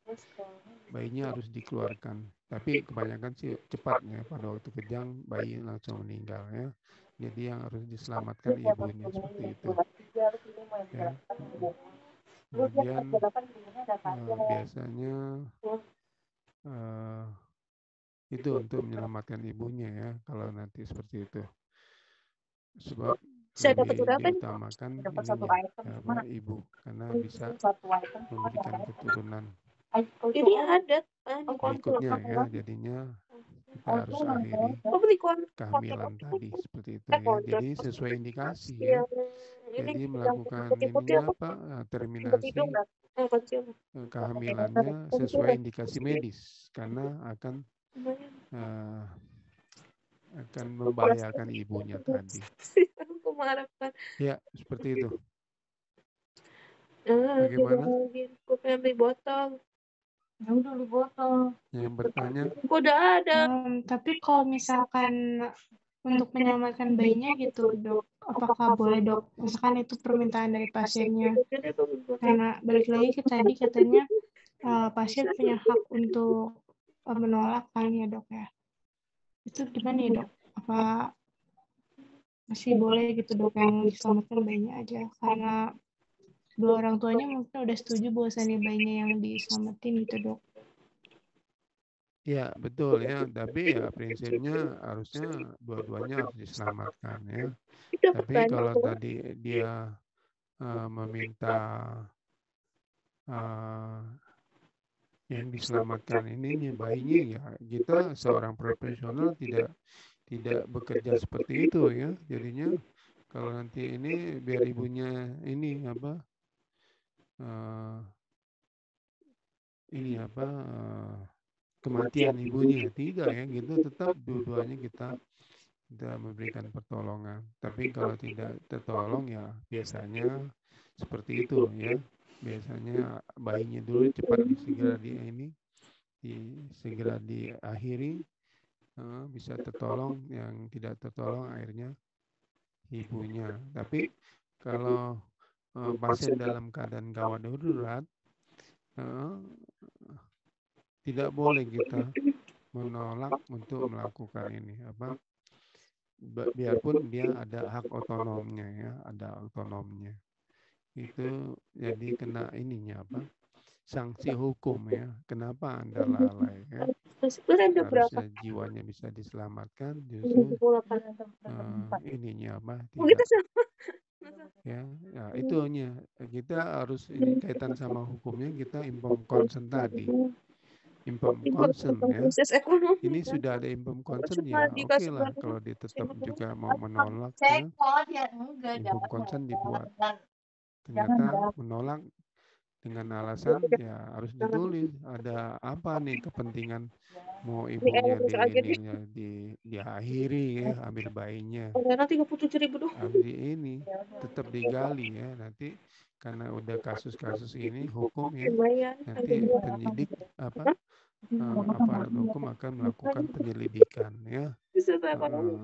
bayinya harus dikeluarkan. Tapi kebanyakan sih cepat ya, pada waktu kejang bayi langsung meninggal ya. Jadi yang harus diselamatkan ibunya seperti itu. Ya. Kemudian biasanya itu untuk menyelamatkan ibunya ya, kalau nanti seperti itu. Sebab lebih diutamakan ininya ibu, karena bisa memberikan keturunan berikutnya ya. Jadinya kita harus akhiri kehamilan tadi seperti itu ya. Jadi sesuai indikasi ya. Jadi melakukan ininya terminasi kehamilannya sesuai indikasi medis, karena akan membahayakan ibunya tadi. Ya, seperti itu. Bagaimana? Gue pengen beli botol. Ya udah beli botol. Yang bertanya? Udah ada. Tapi kalau misalkan untuk menyelamatkan bayinya gitu dok, apakah boleh dok? Misalkan itu permintaan dari pasiennya. Karena balik lagi ke tadi katanya pasien punya hak untuk menolak kan ya dok ya. Itu gimana ya dok? Apa masih boleh gitu dok yang diselamatkan bayinya aja? Karena dua orang tuanya mungkin udah setuju bahwasannya bayinya yang diselamatin gitu dok. Ya betul ya, tapi ya prinsipnya harusnya dua-duanya harus diselamatkan ya. Tapi kalau tadi dia meminta yang diselamatkan ini bayinya, ya kita seorang profesional tidak bekerja seperti itu ya. Jadinya kalau nanti ini biar ibunya ini ini apa kematian ibunya, tidak ya, gitu tetap dua-duanya kita memberikan pertolongan. Tapi kalau tidak tertolong ya biasanya seperti itu ya. Biasanya bayinya dulu cepat segera diakhiri, bisa tertolong, yang tidak tertolong akhirnya ibunya. Tapi kalau pasien dalam keadaan gawat darurat, tidak boleh kita menolak untuk melakukan ini apa, biarpun dia ada hak otonomnya ya, ada otonomnya. Itu jadi kena ininya apa, sanksi hukum ya. Kenapa Anda lalai ya? Harusnya jiwanya bisa diselamatkan, justru ininya apa tidak ya, ya itunya kita harus ini kaitan sama hukumnya, kita inform consent tadi, inform consent ya. Ini sudah ada inform consent ya, oke lah kalau dia tetap juga mau menolak ya, inform consent dibuat. Ternyata menolak dengan alasan ya harus ditulis ada apa nih kepentingan mau ibunya diakhiri ya, ambil bayinya. Habis ini tetap digali ya, nanti karena udah kasus-kasus ini hukum ya, nanti penyidik aparat hukum akan melakukan penyelidikan ya.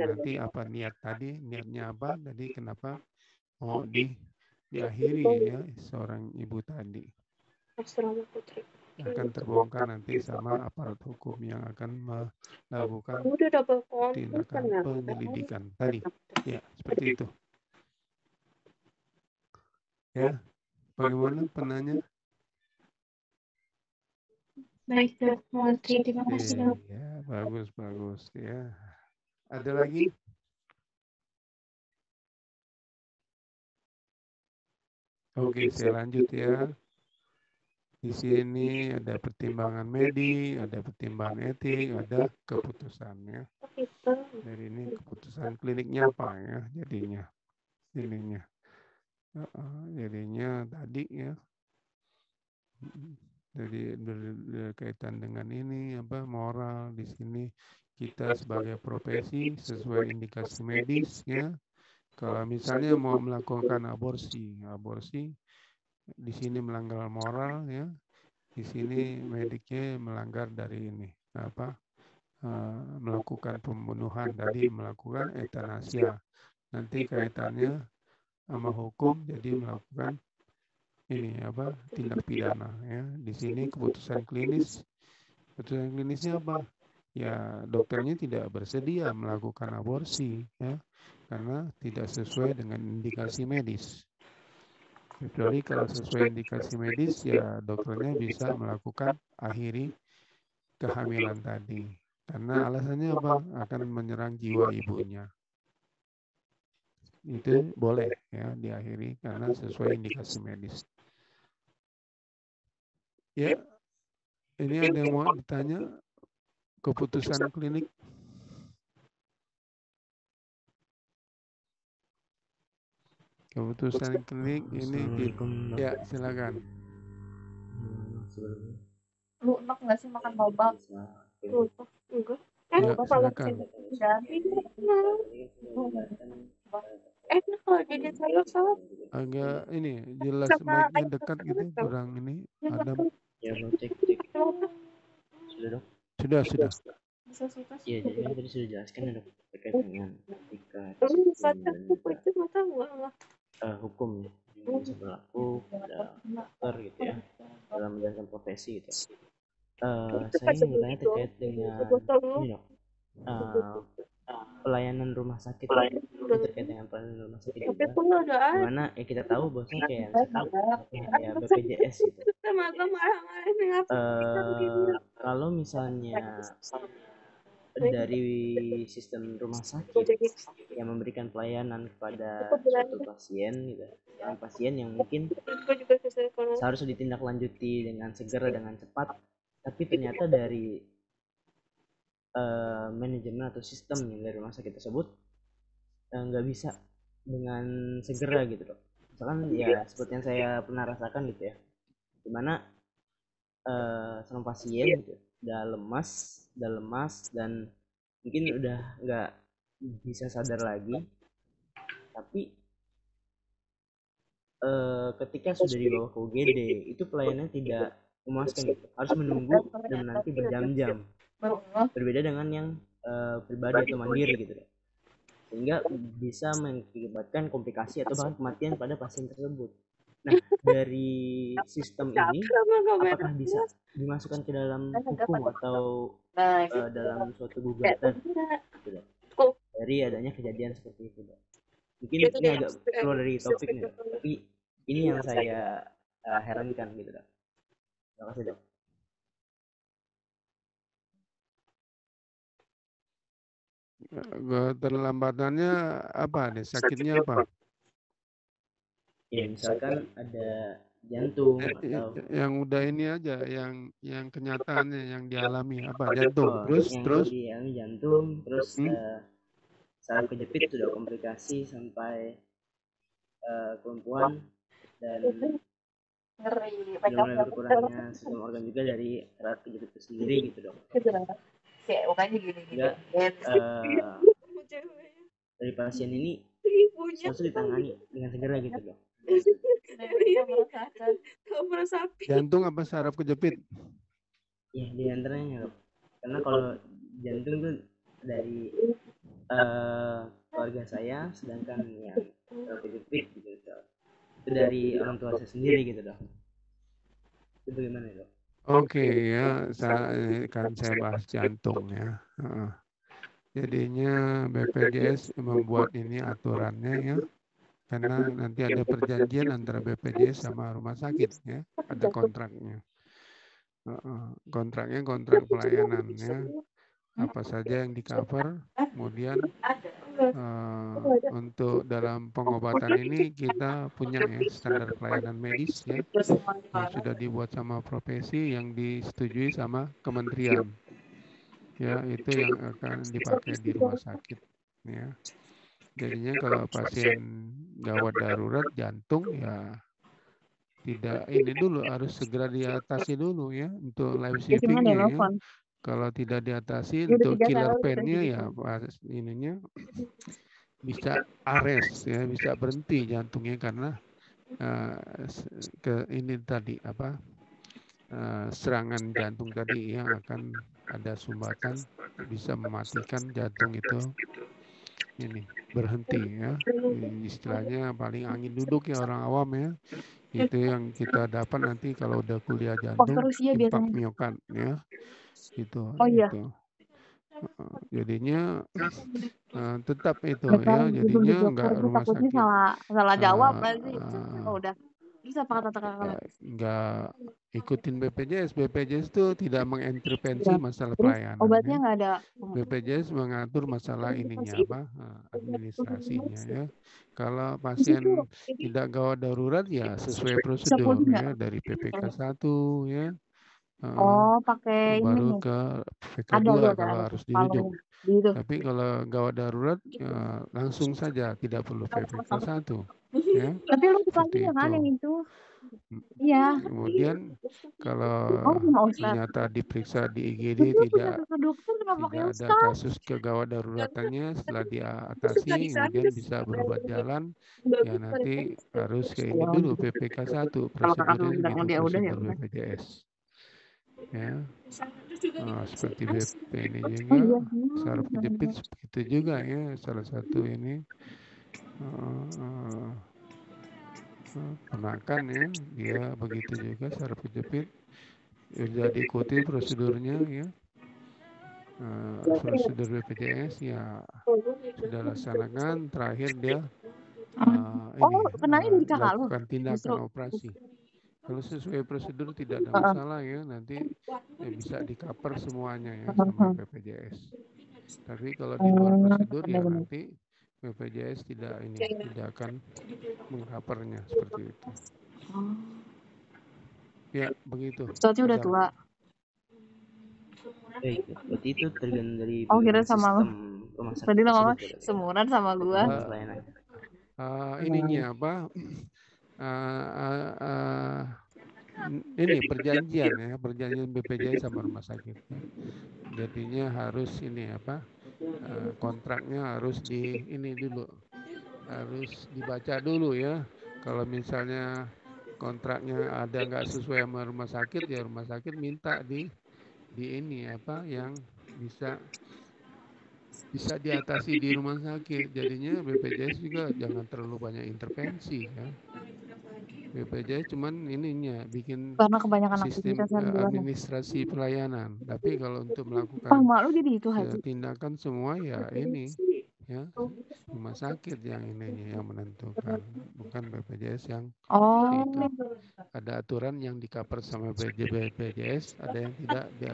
Nanti apa niatnya apa tadi, kenapa mau diakhiri ya seorang ibu tadi, akan terbongkar nanti sama aparat hukum yang akan melakukan tindakan penyelidikan tadi ya, seperti itu ya. Bagaimana penanya? Baik Dok, terima kasih Dok. Ya, bagus ya. Ada lagi? Oke, saya lanjut ya. Di sini ada pertimbangan medis, ada pertimbangan etik, ada keputusannya. Dari ini keputusan kliniknya apa ya jadinya? Jadinya tadi ya. Jadi berkaitan dengan ini apa moral di sini, kita sebagai profesi sesuai indikasi medis ya. Kalau misalnya mau melakukan aborsi di sini melanggar moral ya. Di sini mediknya melanggar dari ini apa melakukan pembunuhan tadi, melakukan euthanasia. Nanti kaitannya sama hukum, jadi melakukan ini apa tindak pidana ya. Di sini keputusan klinisnya apa? Ya dokternya tidak bersedia melakukan aborsi ya, karena tidak sesuai dengan indikasi medis. Kecuali kalau sesuai indikasi medis ya dokternya bisa melakukan akhiri kehamilan tadi. Karena alasannya apa? Akan menyerang jiwa ibunya. Itu boleh ya diakhiri karena sesuai indikasi medis. Ya, ini ada yang mau ditanya keputusan klinik? Keputusan klinik ini ya silakan. Lu enak nggak sih makan boba? Enggak. Silakan. Enak kalau jadi sayur salad. Agak ini jelas mic-nya dekat gitu, kurang ini Adam. Ya, cek. Sudah dok? Sudah. Iya, jadi kan tadi sudah jelaskan ya dok terkait dengan etika dan hukum ya yang bisa berlaku pada dokter gitu ya dalam menjalankan profesi gitu. Saya ingin bertanya terkait dengan ini dok, pelayanan rumah sakit terkait dengan pelayanan rumah sakit juga, dimana ya kita tahu bahwasanya kayak ya BPJS gitu. Kalau misalnya dari sistem rumah sakit yang memberikan pelayanan kepada suatu pasien gitu, pasien yang mungkin seharusnya ditindaklanjuti dengan segera dengan cepat, tapi ternyata dari manajemen atau sistem yang dari rumah sakit tersebut nggak bisa dengan segera gitu loh. Misalkan ya seperti yang saya pernah rasakan gitu ya, dimana sama pasien gitu, udah lemas dan mungkin udah nggak bisa sadar lagi, tapi ketika sudah dibawa ke UGD itu pelayanannya tidak memuaskan gitu. Harus menunggu dan menanti berjam-jam, berbeda dengan yang pribadi atau mandiri gitu, sehingga bisa mengakibatkan komplikasi atau bahkan kematian pada pasien tersebut. Nah, dari sistem ini apakah bisa dimasukkan ke dalam hukum atau dalam suatu gugatan gitu, dari adanya kejadian seperti itu, Dok? Mungkin ini agak keluar dari topik nih, Dok, tapi ini yang saya herankan gitu, Dok. Terima kasih, Dok. Keterlambatannya apa nih? Sakitnya apa? Ya misalkan ada jantung atau yang udah ini aja, yang kenyataannya yang dialami apa? Jantung. Terus yang jantung, terus saraf kejepit sudah komplikasi sampai kelumpuhan dan mulai berkurangnya sistem organ juga dari saraf kejepit itu sendiri gitu, Dok. Enggak, dari pasien ini harus ditangani dengan segera gitu, Dok. Jantung apa saraf kejepit? Ya di antaranya, Dok. Karena kalau jantung tuh dari keluarga saya, sedangkan yang saraf kejepit gitu, Dok, itu dari orang tua saya sendiri gitu, Dok. Itu bagaimana, Dok? Oke, ya, saya bahas jantung ya. Jadinya BPJS membuat ini aturannya ya, karena nanti ada perjanjian antara BPJS sama rumah sakit ya, ada kontraknya. Kontraknya kontrak pelayanan ya, apa saja yang di cover. Kemudian untuk dalam pengobatan ini kita punya ya standar pelayanan medis ya, yang sudah dibuat sama profesi, yang disetujui sama kementerian. Ya, itu yang akan dipakai di rumah sakit ya. Jadinya kalau pasien gawat darurat jantung ya tidak ini dulu, harus segera diatasi dulu ya untuk life savingnya ya. Kalau tidak diatasi untuk killer pain-nya ya ininya bisa arrest ya, bisa berhenti jantungnya karena ini tadi apa serangan jantung tadi yang akan ada sumbatan bisa mematikan jantung itu ini berhenti ya. Istilahnya paling angin duduk ya orang awam ya. Itu yang kita dapat nanti kalau udah kuliah jantung, impak miokard ya. Itu. Itu. Jadinya tetap itu ya. Jadinya enggak rumah sakit. Salah jawab sih. Oh, udah. Terus apa kata-kata? Enggak ikutin BPJS. BPJS itu tidak mengintervensi masalah pelayanan. Obatnya nggak ada. BPJS mengatur masalah ininya apa administrasinya ya. Kalau pasien tidak gawat darurat ya sesuai prosedur ya dari PPK 1 ya. Pakai baru ini. ke PPK 2 kalau harus dirujuk. Tapi kalau gawat darurat langsung saja, tidak perlu PPK 1 ya. Tapi lu dipanggil kan yang itu. Iya. Kemudian kalau ternyata diperiksa di IGD tidak ada kasus kegawat daruratannya, setelah diatasi kemudian bisa berobat jalan ya, nanti harus ke ini dulu PPK 1 prosedurnya gitu, prosedur BPJS ya. Seperti BP ini juga saraf kejepit begitu juga ya, salah satu ini penakan ya, dia begitu juga saraf kejepit sudah diikuti prosedurnya ya. Prosedur BPJS ya sudah laksanakan, terakhir dia lakukan tindakan operasi. Kalau sesuai prosedur tidak ada masalah ya, nanti bisa di-cover semuanya ya sama BPJS. Tapi kalau di luar prosedur ya nanti BPJS tidak akan meng-covernya seperti itu. Ya begitu. Soalnya udah tua. Baik, berarti itu tergantung dari kira sama lo. Rumah sakit. Tadi lo ngomong semuran sama gua. Ininya apa? ini perjanjian ya, perjanjian BPJS sama rumah sakit. Jadinya harus ini apa? Kontraknya harus ini dulu. Harus dibaca dulu ya. Kalau misalnya kontraknya ada nggak sesuai sama rumah sakit, ya rumah sakit minta di ini apa yang bisa diatasi di rumah sakit. Jadinya BPJS juga jangan terlalu banyak intervensi ya. BPJS cuman ininya bikin Karena kebanyakan sistem aktivitas di luar. administrasi pelayanan. Tapi kalau untuk melakukan mak lu jadi itu Haji. tindakan semua ya ini ya rumah sakit yang ininya yang menentukan, bukan BPJS yang itu. Ada aturan yang di cover sama BPJS, ada yang tidak di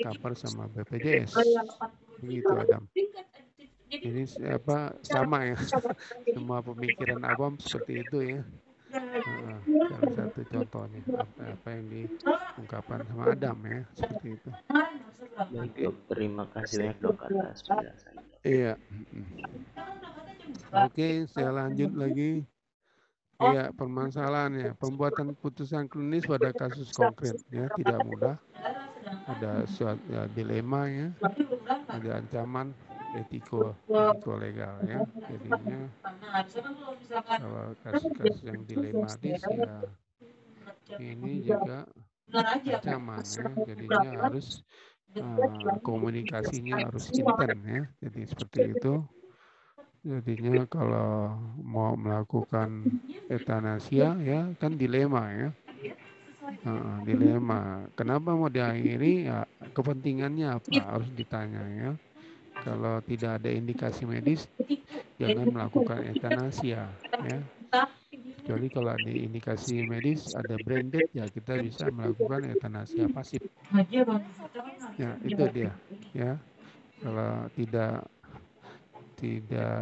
cover sama BPJS. Begitu Adam. Ini apa sama ya, semua pemikiran Abang seperti itu ya. Salah satu contohnya apa yang diungkapkan sama Adam ya, seperti itu. Baik dok, terima kasih banyak dok atas penjelasannya. Iya. Oke, saya lanjut lagi. Iya, permasalahannya pembuatan putusan klinis pada kasus konkret ya tidak mudah. Ada suatu ya, dilema ya, ada ancaman etiko legal ya. Jadinya kalau kasus-kasus yang dilematis ya ini juga ancaman ya. Jadinya harus komunikasinya harus intens ya. Jadi seperti itu. Jadinya kalau mau melakukan etanasia ya kan dilema ya. Dilema. Kenapa mau diakhiri? Ya, kepentingannya apa? Harus ditanya ya. Kalau tidak ada indikasi medis, jangan melakukan etanasia ya. Kecuali kalau ada indikasi medis, ada brain death, ya kita bisa melakukan etanasia pasif. Ya, itu dia ya. Kalau tidak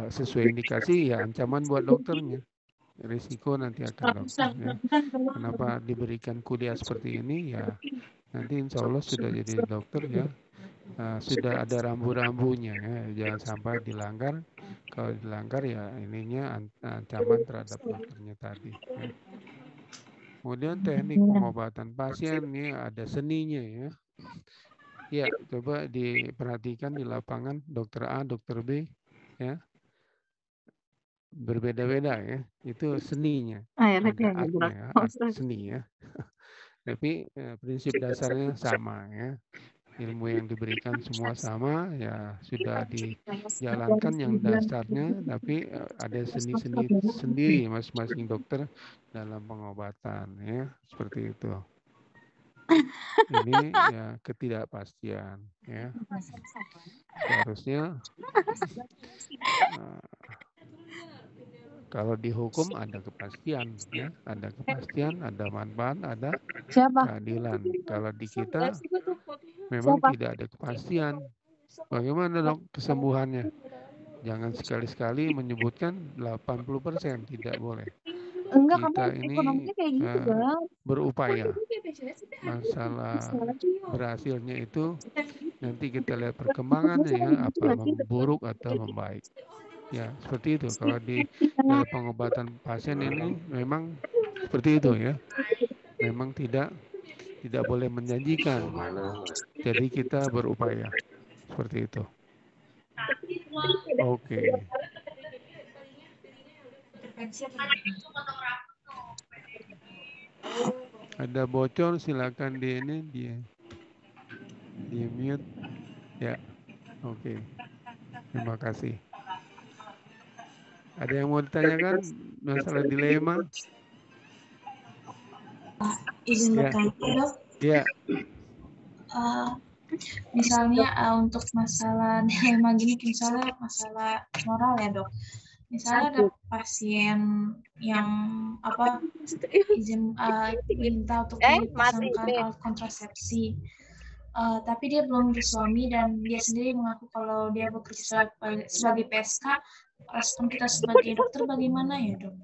sesuai indikasi ya ancaman buat dokternya, risiko nanti akan dokter ya. Kenapa diberikan kuliah seperti ini ya, nanti insya Allah sudah jadi dokter ya, sudah ada rambu-rambunya ya, jangan sampai dilanggar. Kalau dilanggar ya ininya ancaman terhadap dokternya tadi ya. Kemudian teknik pengobatan pasien ini ada seninya ya. Ya, coba diperhatikan di lapangan dokter A, dokter B ya, berbeda-beda ya, itu seninya, ada artnya ya, art seni ya. Tapi prinsip dasarnya sama ya, ilmu yang diberikan semua sama ya, sudah dijalankan yang dasarnya, tapi ada seni-seni sendiri masing-masing dokter dalam pengobatan ya, seperti itu. Ini ya ketidakpastian ya. Seharusnya kalau dihukum ada kepastian ya, ada kepastian, ada manfaat, ada keadilan. Kalau di kita memang tidak ada kepastian. Bagaimana dok kesembuhannya? Jangan sekali-sekali menyebutkan 80%, tidak boleh. Kita ini berupaya. Masalah berhasilnya itu nanti kita lihat perkembangannya ya, apa memburuk atau membaik. Ya, seperti itu. Kalau di dalam pengobatan pasien ini memang seperti itu ya. Memang tidak boleh menjanjikan. Jadi kita berupaya. Seperti itu. Oke. Ada bocor, silakan di mute. Ya. Oke. Terima kasih. Ada yang mau ditanyakan masalah dilema? Izin bertanya, dok. Ya. Misalnya untuk masalah dilema gini, misalnya masalah moral ya dok. Misalnya ada pasien yang izin minta untuk dipasangkan alat kontrasepsi, tapi dia belum bersuami dan dia sendiri mengaku kalau dia bekerja sebagai PSK. Respon kita sebagai dokter bagaimana ya dok?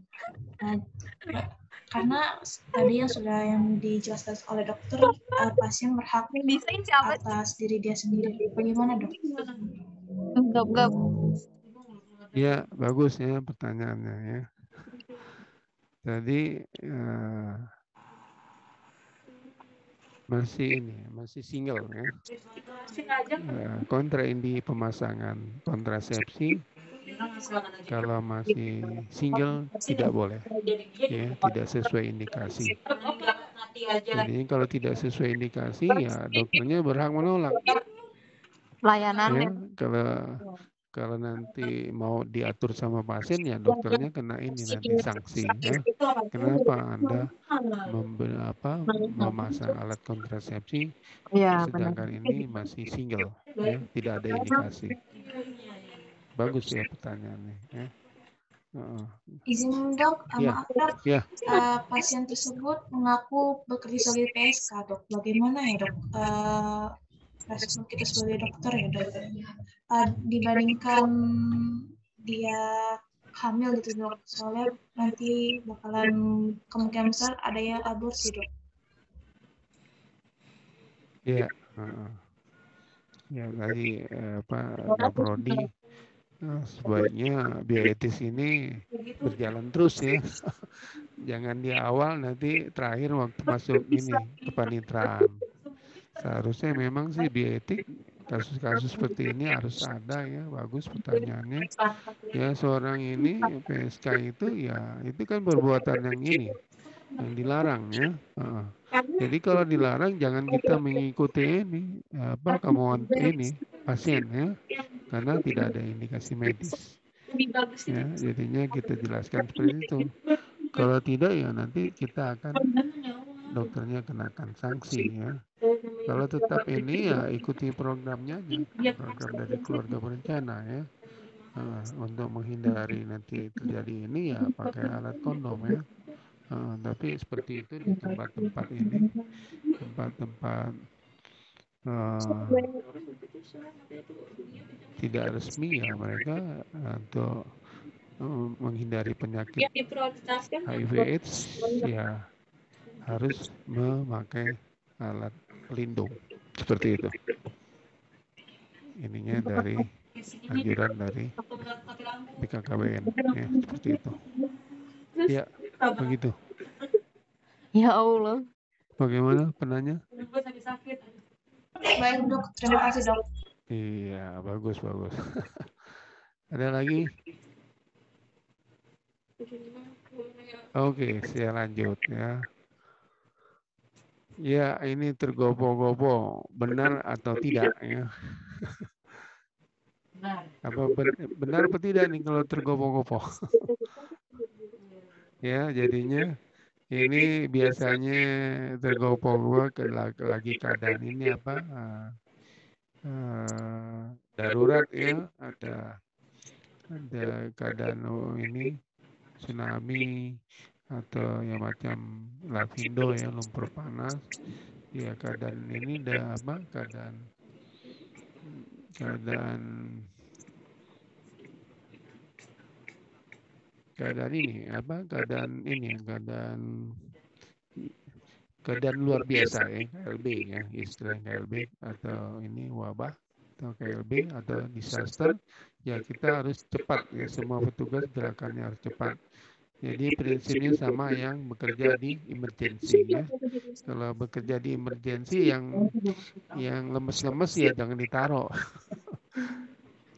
Karena tadi yang dijelaskan oleh dokter, pasien berhak atas diri dia sendiri. Bagaimana dok? Enggak. Ya, bagus ya pertanyaannya ya. Jadi masih single ya. Kontraindi pemasangan kontrasepsi kalau masih single tidak boleh, ya, tidak sesuai indikasi. Jadi kalau tidak sesuai indikasi ya dokternya berhak menolak. Layanannya. Ya, kalau nanti mau diatur sama pasien ya dokternya kena ini nanti sanksi ya. Kenapa Anda memasang alat kontrasepsi sedangkan ini masih single ya, tidak ada indikasi. Bagus ya pertanyaannya ya. Izin dok, maaf dok, pasien tersebut mengaku bekerja sebagai PSK dok. Bagaimana ya dok respon kita sebagai dokter ya dok? Dibandingkan dia hamil gitu dok, soalnya nanti bakalan kemungkinan besar ada yang aborsi dok. Iya, ya tadi Pak Prodi. Sebaiknya bioetis ini berjalan terus ya. Jangan di awal nanti terakhir waktu masuk ini kepanitraan. Seharusnya memang sih bioetik kasus-kasus seperti ini harus ada ya. Bagus pertanyaannya. Ya seorang ini PSK itu ya itu kan perbuatan yang ini yang dilarang ya. Jadi kalau dilarang jangan kita mengikuti ini kemauan ini pasien ya. Karena tidak ada indikasi medis. Ya, jadinya kita jelaskan seperti itu. Kalau tidak ya nanti kita akan dokternya kenakan sanksi ya. Kalau tetap ini ya ikuti programnya aja, program dari keluarga berencana ya. Untuk menghindari nanti terjadi ini ya pakai alat kondom ya. Tapi seperti itu di tempat-tempat ini, tempat-tempat tidak resmi ya mereka untuk menghindari penyakit HIV/AIDS ya harus memakai alat pelindung seperti itu. Ininya dari anjuran dari BKKBN ya seperti itu. Ya begitu. Ya Allah. Bagaimana penanya? Baik dok, terima kasih dok. Iya, bagus. Ada lagi? Oke, saya lanjut ya. Ya, ini tergopoh-gopoh, benar atau tidak ya? Benar atau tidak nih kalau tergopoh-gopoh? Ya, jadinya ini biasanya tergopoh-gopoh lagi keadaan ini darurat ya, ada keadaan ini tsunami atau yang macam lapindo ya, lumpur panas ya, keadaan ini keadaan luar biasa ya, KLB ya, istilah KLB atau ini wabah atau KLB atau disaster ya, kita harus cepat ya, semua petugas gerakannya harus cepat. Jadi prinsipnya sama yang bekerja di emergency ya. Kalau bekerja di emergency yang lemes-lemes ya jangan ditaruh.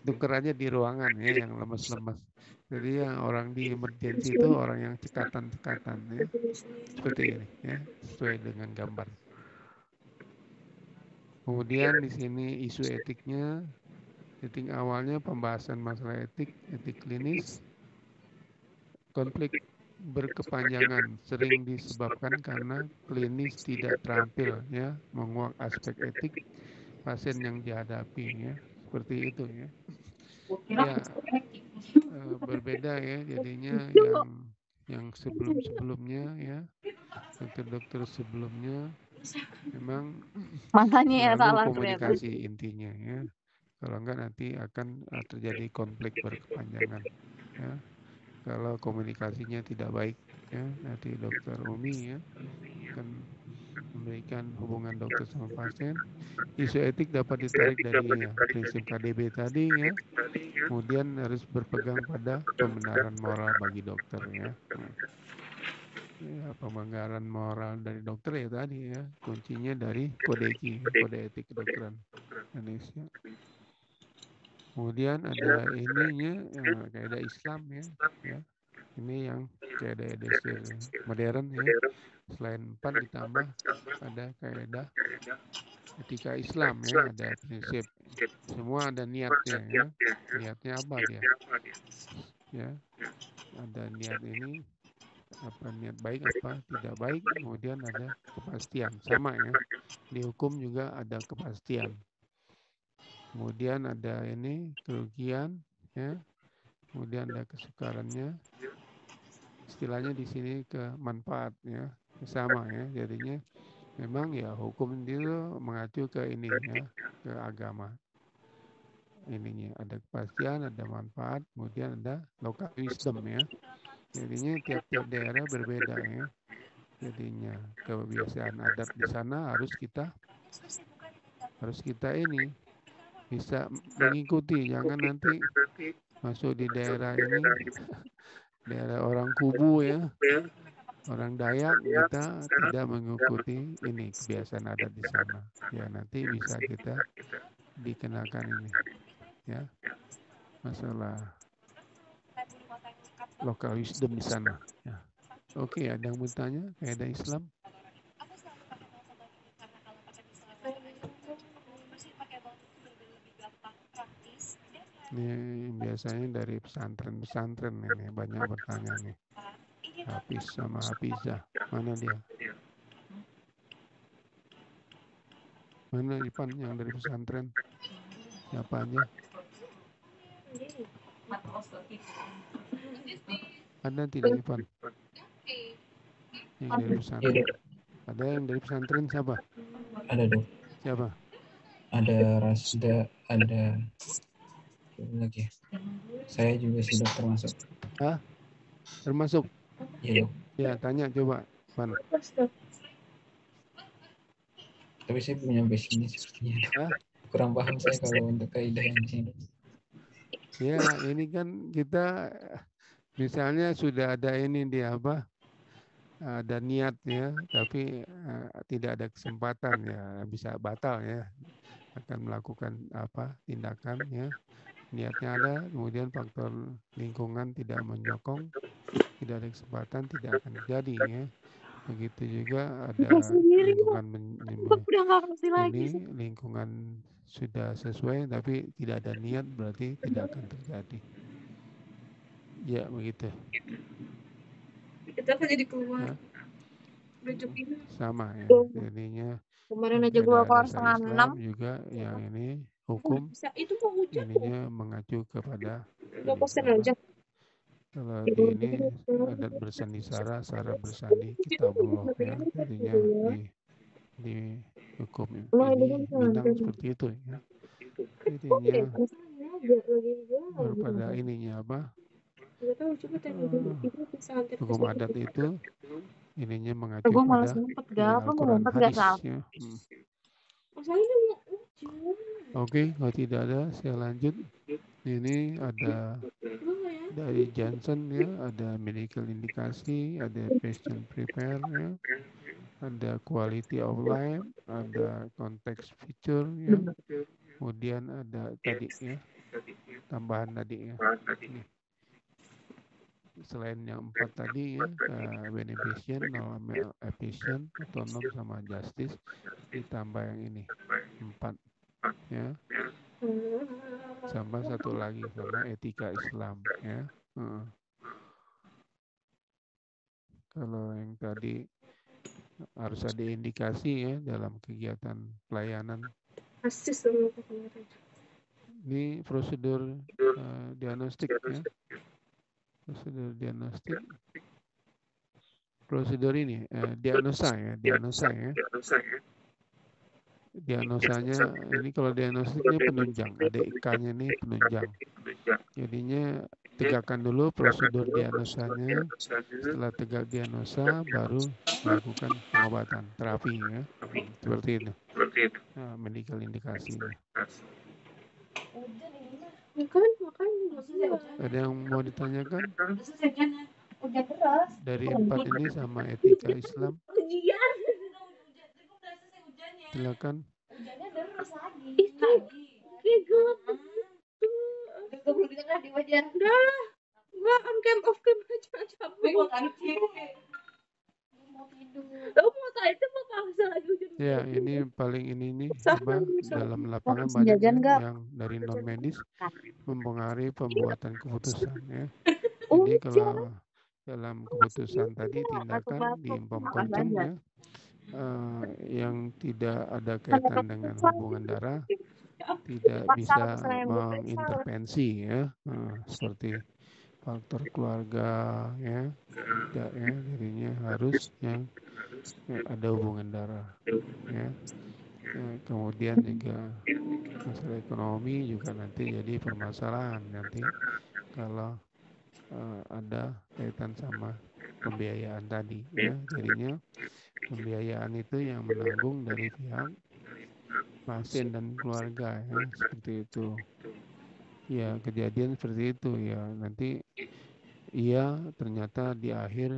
Tuker aja di ruangan ya yang lemes-lemes. Jadi yang orang di emergency itu orang yang cekatan-cekatan ya. Seperti ini ya, sesuai dengan gambar. Kemudian di sini isu etiknya, titik awalnya pembahasan masalah etik klinis. Konflik berkepanjangan sering disebabkan karena klinis tidak terampil ya menguak aspek etik pasien yang dihadapi ya, seperti itu ya. Ya berbeda ya jadinya yang sebelumnya ya, dokter sebelumnya memang matanya salah komunikasi intinya ya, kalau enggak nanti akan terjadi konflik berkepanjangan ya. Kalau komunikasinya tidak baik ya, nanti dokter Umi ya akan memberikan hubungan dokter sama pasien. Isu etik dapat ditarik dari ya, prinsip KDB tadi ya. Kemudian harus berpegang pada pembenaran moral bagi dokter ya. ya, pelanggaran moral dari dokter ya tadi ya, kuncinya dari kode etik kedokteran Indonesia. Kemudian ada ininya kaidah Islam ya. Ini yang kaidah edesir modern ya. Selain 4 ditambah ada kaidah etika Islam ya, ada prinsip. Semua ada niatnya ya. Niatnya apa dia? Ya. Ada niat ini apa niat baik apa tidak baik, kemudian ada kepastian sama ya, di hukum juga ada kepastian, kemudian ada ini kerugian ya, kemudian ada kesukarannya, istilahnya di sini ke manfaat ya, sama ya, jadinya memang ya hukum itu mengacu ke ini ya, ke agama ininya, ada kepastian, ada manfaat, kemudian ada local wisdom ya. Jadinya tiap-tiap daerah berbeda ya. Jadinya kebiasaan adat di sana harus kita ini bisa mengikuti, jangan nanti masuk di daerah ini daerah orang Kubu ya, orang Dayak, kita tidak mengikuti ini kebiasaan adat di sana. Ya nanti bisa kita dikenakan ini ya, masalah local wisdom di sana ya. Oke, ada yang mau tanya kaidah Islam? Ini biasanya dari pesantren ini banyak bertanya nih. Hafiz sama Hafizah, mana dia? Mana Ipan yang dari pesantren? Siapa aja? Ada tidak Ipan? Yang dari pesantren. Ada yang dari pesantren siapa? Ada dong. Siapa? Ada Rasda, ada lagi. Saya juga sudah termasuk. Hah? Termasuk? Iya. Ya, tanya coba, Pan. Tapi saya punya basic-nya sepertinya. Kurang paham saya kalau untuk kaidah yang sini. Ya, ini kan kita misalnya sudah ada ini di apa? Ada niat ya, tapi tidak ada kesempatan ya, bisa batal ya, akan melakukan apa tindakan ya, niatnya ada, kemudian faktor lingkungan tidak menyokong, tidak ada kesempatan, tidak akan terjadi ya. Begitu juga ada lingkungan ini lingkungan sudah sesuai tapi tidak ada niat, berarti tidak akan terjadi. Ya begitu. Kita kan jadi keluar. Ya. Sama ya, jadinya kemarin aja gua keluar setengah 6 juga yang ini hukum itu ininya mengacu kepada aja. Kalau di ini adat bersandi sara bersandi kitabullah ya, jadinya di hukum ini Minang seperti itu ya. Jadinya pada ininya apa? Hukum adat itu ininya mengacu pada Al-Quran hadis ya. Oke, kalau tidak ada saya lanjut. Ini ada dari Johnson ya, ada medical indikasi, ada patient prepare ya, ada quality of life, ada context feature ya, kemudian ada tadi ya, tambahan tadi ya. Ini. Selain yang 4 tadi ya, beneficent, normal, efficient, autonom sama justice, ditambah yang ini 4 ya. Sama satu lagi sama etika Islam ya. Kalau yang tadi harus ada indikasi ya dalam kegiatan pelayanan. Ini prosedur diagnostik ya. Prosedur diagnostik. Prosedur ini diagnosa ya. Diagnosanya ini kalau diagnostiknya penunjang, ada ikannya nih penunjang. Jadinya tegakkan dulu prosedur diagnosanya, setelah tegak diagnosa baru melakukan pengobatan terapi ya, seperti itu. Nah, medical indikasinya. Ada yang mau ditanyakan? Hujan deras. Dari 4 ini sama etika Islam. Ujian. Silakan. Hujannya deras lagi. Itu kayak gelap tuh. Gak perlu di tengah di wajan. Udah. Gua on cam off cam aja capek. Mau kancing. Mau tidur. Lo mau tadi itu mau paksa lagi hujan. Ya, ini paling ini nih Sama, apa dalam lapangan Pesen banyak jajan nggak? yang dari non medis mempengaruhi pembuatan keputusan ya. Oh, Jadi kalau dalam keputusan tadi tindakan di Infom Konsum ya yang tidak ada kaitan dengan hubungan darah tidak bisa mengintervensi ya seperti faktor keluarga ya tidak ya jadinya harus yang ada hubungan darah ya. Kemudian juga masalah ekonomi juga nanti jadi permasalahan nanti kalau ada kaitan sama pembiayaan tadi ya. Jadinya pembiayaan itu yang menanggung dari pihak pasien dan keluarga ya seperti itu. Ya kejadian seperti itu ya nanti iya ternyata di akhir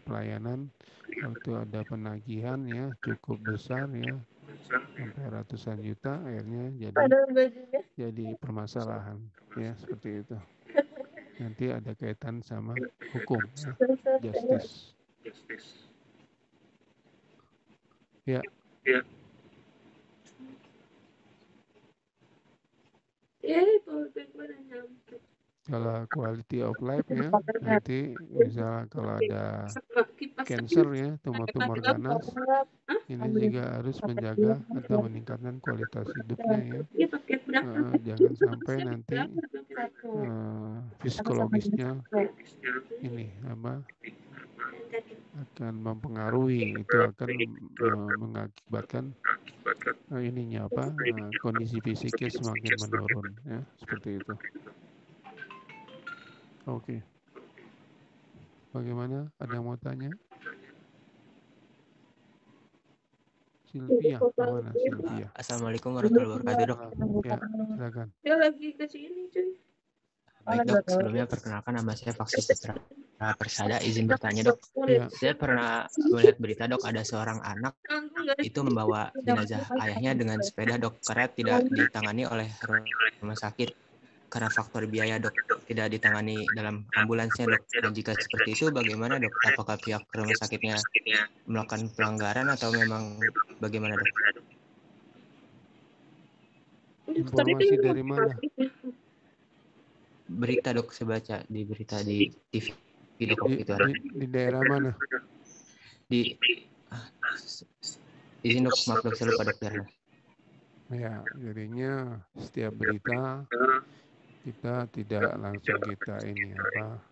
pelayanan waktu ada penagihan ya cukup besar ya sampai ratusan juta akhirnya jadi permasalahan ya seperti itu. Nanti ada kaitan sama hukum ya, justice. Ya. Kalau quality of life ya nanti misal kalau ada cancer ya tumor-tumor ganas ini juga harus menjaga atau meningkatkan kualitas hidupnya ya jangan sampai nanti psikologisnya ini apa akan mempengaruhi itu akan mengakibatkan ininya apa kondisi fisiknya semakin menurun ya seperti itu. Oke. Bagaimana? Ada yang mau tanya? Sylvia, mana Sylvia? Assalamualaikum warahmatullahi wabarakatuh, Dok. Ya, silakan. Dia lagi ke sini, cuy. Baik, Dok. Sebelumnya perkenalkan nama saya Faksi Citra Persada. Izin bertanya, Dok. Ya. Saya pernah melihat berita, Dok, ada seorang anak itu membawa jenazah ayahnya dengan sepeda, Dok, karena tidak ditangani oleh rumah sakit. Karena faktor biaya, Dok, tidak ditangani dalam ambulansnya, Dok. Dan jika seperti itu, bagaimana, Dok? Apakah pihak rumah sakitnya melakukan pelanggaran atau memang bagaimana, Dok? Informasi dari mana? Berita, Dok, saya baca di berita di TV, Dok, itu ada. Di daerah mana? Izin, Dok, maaf, Dok, saya lupa, Dok, daerah. Ya, jadinya setiap berita kita tidak langsung kita ini apa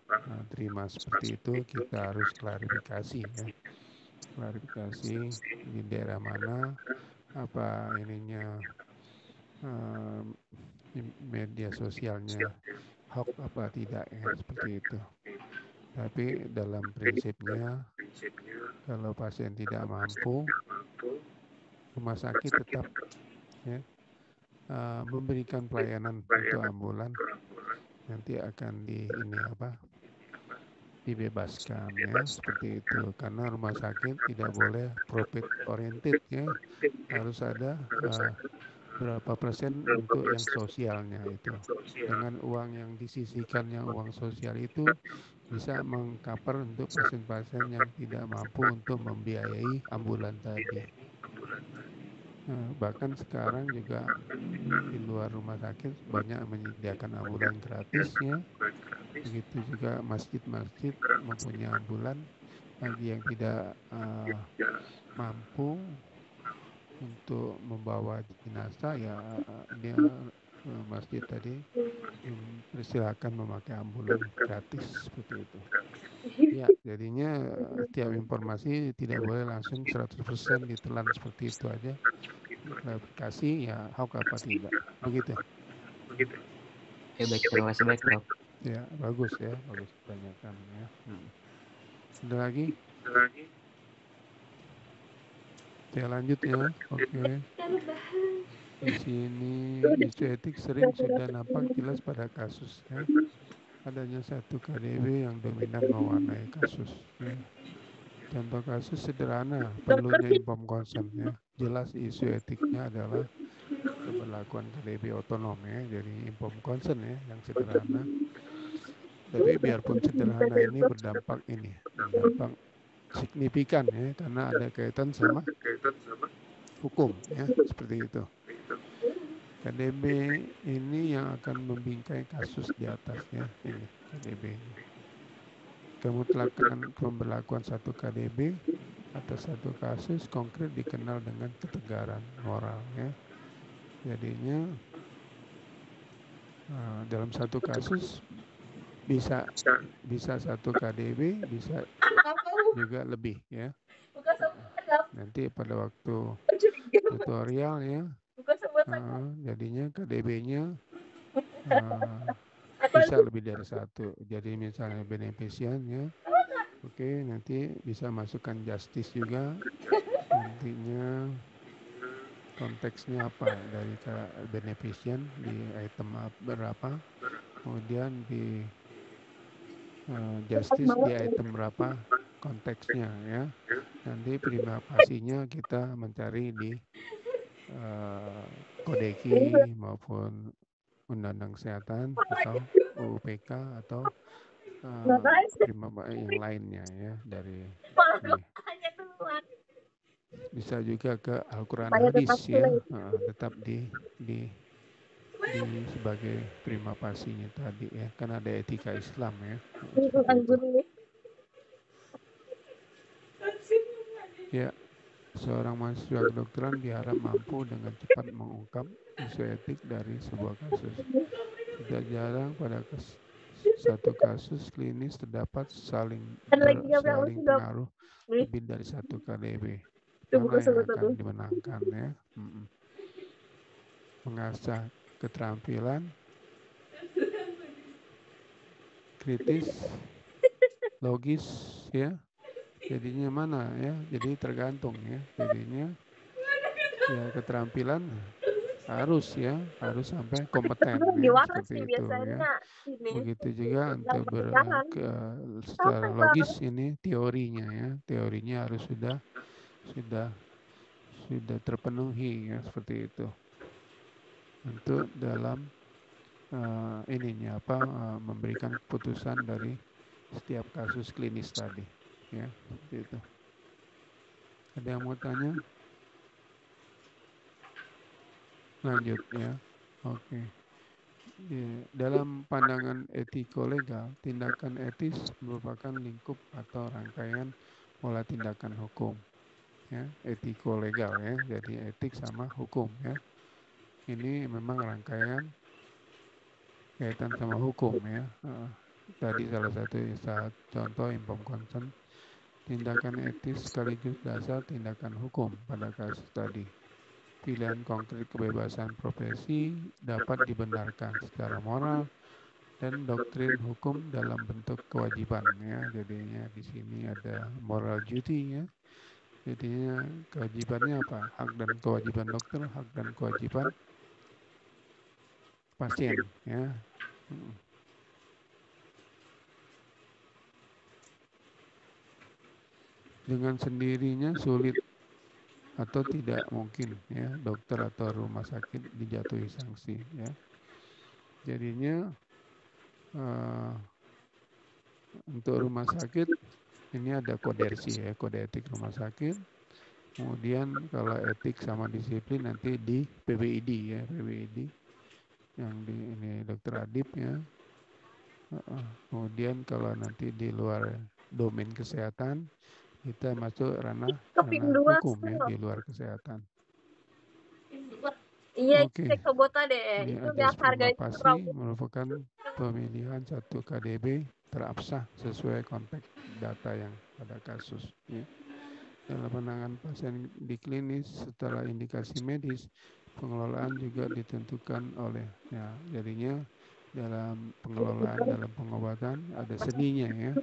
terima seperti itu, kita harus klarifikasi ya, klarifikasi di daerah mana, apa ininya media sosialnya hoax apa tidak ya seperti itu. Tapi dalam prinsipnya kalau pasien tidak mampu, rumah sakit tetap ya memberikan pelayanan untuk ambulan nanti akan dibebaskan ya seperti itu karena rumah sakit tidak boleh profit oriented ya harus ada berapa persen untuk yang sosialnya itu dengan uang yang disisihkan yang uang sosial itu bisa mengcover untuk pasien-pasien yang tidak mampu untuk membiayai ambulan tadi. Bahkan sekarang juga di luar rumah sakit banyak menyediakan ambulan gratis ya. Begitu juga masjid-masjid mempunyai ambulan bagi yang tidak mampu untuk membawa jenazah ya dia masjid tadi persilakan memakai ambulan gratis seperti itu. Ya, jadinya tiap informasi tidak boleh langsung 100% ditelan seperti itu aja. Klarifikasi ya hoax apa tidak. Begitu. Ya baik, terima kasih banyak, Dok. Ya, bagus ya, bagus kebanyakan ya. Ada lagi? Saya lanjut ya. Oke. Di sini isu etik sering sudah nampak jelas pada kasus ya. adanya satu KDB yang dominan mewarnai kasus. Ya. Contoh kasus sederhana, perlunya informed consent. Ya. Jelas isu etiknya adalah keberlakuan KDB otonom ya, jadi informed consent ya, yang sederhana. Tapi biarpun sederhana ini berdampak signifikan ya, karena ada kaitan sama hukum ya, seperti itu. KDB ini yang akan membingkai kasus di atasnya, ini KDB ini. Kemutlakan pemberlakuan satu KDB atas satu kasus konkret dikenal dengan ketegaran moral ya. Jadinya dalam satu kasus bisa satu KDB, bisa juga lebih ya. Nanti pada waktu tutorial ya, jadinya KDB-nya bisa lebih dari satu. Jadi misalnya benefician ya, oke, nanti bisa masukkan justice juga. Nantinya konteksnya apa dari benefician di item berapa, kemudian di justice di item berapa konteksnya ya. Nanti prima pasinya kita mencari di Kodeki maupun Undang-Undang Kesehatan atau UPK atau prima yang lainnya ya dari ini. Bisa juga ke Al-Quran hadis ya, tetap di sebagai prima pasinya tadi ya, kan ada etika Islam ya. Ya, seorang mahasiswa kedokteran diharap mampu dengan cepat mengungkap isu etik dari sebuah kasus. Tidak jarang pada satu kasus klinis terdapat saling pengaruh lebih dari satu KDB. Mana yang akan dimenangkan ya? Mengasah keterampilan kritis, logis ya. Jadinya mana ya? Jadi tergantung ya. Jadinya ya keterampilan harus sampai kompeten ya, seperti itu ya. Begitu juga untuk secara logis ini teorinya ya. Teorinya harus sudah terpenuhi ya, seperti itu. Untuk dalam memberikan keputusan dari setiap kasus klinis tadi ya, seperti itu. Ada yang mau tanya? Lanjut ya. Oke. Dalam pandangan etiko-legal, tindakan etis merupakan lingkup atau rangkaian pola tindakan hukum ya, etiko-legal ya. Jadi etik sama hukum ya. Ini memang rangkaian kaitan sama hukum ya. Tadi salah satu contoh informed consent, tindakan etis sekaligus dasar tindakan hukum pada kasus tadi. Pilihan konkret kebebasan profesi dapat dibenarkan secara moral dan doktrin hukum dalam bentuk kewajiban ya. Jadinya di sini ada moral duty ya. Jadinya kewajibannya apa? Hak dan kewajiban dokter, hak dan kewajiban pasien ya. Dengan sendirinya sulit atau tidak mungkin ya dokter atau rumah sakit dijatuhi sanksi ya. Jadinya untuk rumah sakit ini ada kodersi ya, kode etik rumah sakit. Kemudian kalau etik sama disiplin nanti di PBID ya, PBID yang di ini dokter Adib ya. Kemudian kalau nanti di luar domain kesehatan kita masuk ranah hukum ya, di luar kesehatan. Iya, Oke. cek Sobota deh. Ini Itu ajas lihat harganya pasti merupakan pemilihan satu KDB terabsah sesuai konteks data yang pada kasus. Ya. Dalam penanganan pasien di klinis setelah indikasi medis, pengelolaan juga ditentukan oleh ya. Jadinya dalam pengelolaan dalam pengobatan ada seninya ya.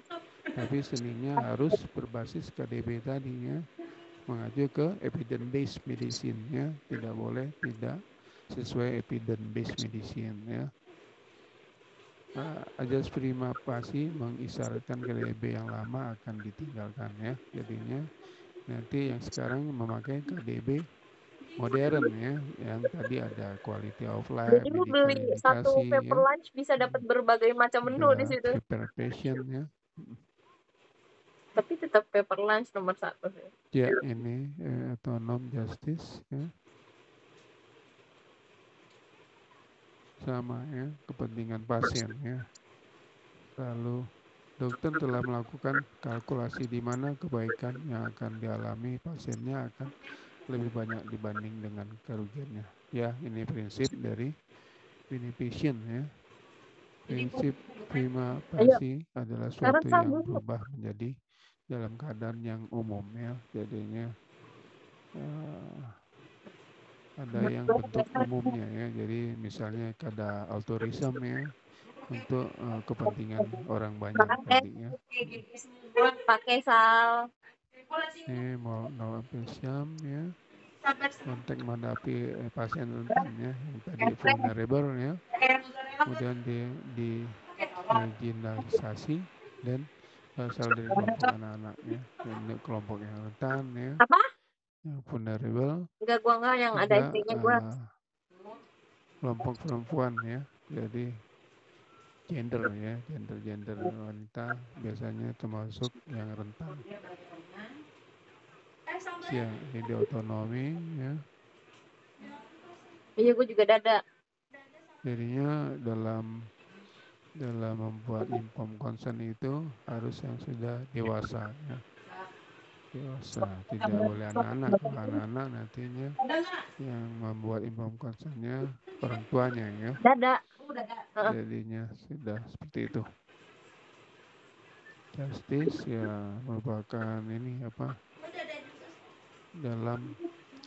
Tapi seninya harus berbasis KDB tadinya, mengacu ke evidence based medicine ya, tidak boleh tidak sesuai evidence based medicine ya. ajas prima facie mengisyaratkan KDB yang lama akan ditinggalkan ya. Jadinya nanti yang sekarang memakai KDB modern ya, yang tadi ada quality of life, Jadi lu medical beli satu indikasi paper ya, lunch bisa dapat berbagai macam menu di ada situ. prepare patient ya. Tapi tetap paper lunch nomor 1 sih. Ya ini autonom justice ya. Sama ya, kepentingan pasien ya. Lalu dokter telah melakukan kalkulasi di mana kebaikan yang akan dialami pasiennya akan lebih banyak dibanding dengan kerugiannya. Ya, ini prinsip dari beneficient ya. Prinsip prima facie adalah suatu yang berubah menjadi dalam keadaan yang umum ya. Jadinya ada yang bentuk umumnya ya. Jadi misalnya ada altruism ya, untuk kepentingan orang banyak tadi ya. Pakai sal. Ini mau nolapisiam ya. Konteks menghadapi pasien rentan ya, yang tadi vulnerable ya. Kemudian di marginalisasi dan berasal dari kelompok anak-anak ya. Ini kelompok yang rentan ya. Apa? Yang vulnerable. Enggak, gua enggak yang ada istrinya gua. Kelompok perempuan ya. Jadi gender ya, gender wanita biasanya termasuk yang rentan. Ya, ini otonomi ya. Iya, gue juga dada. Jadinya dalam membuat informed consent itu harus yang sudah dewasa ya. Dewasa, tidak boleh anak-anak. Kalau anak-anak nantinya yang membuat informed consent-nya orang tuanya ya. Dada. Jadinya sudah seperti itu. Justice ya merupakan ini apa? Dalam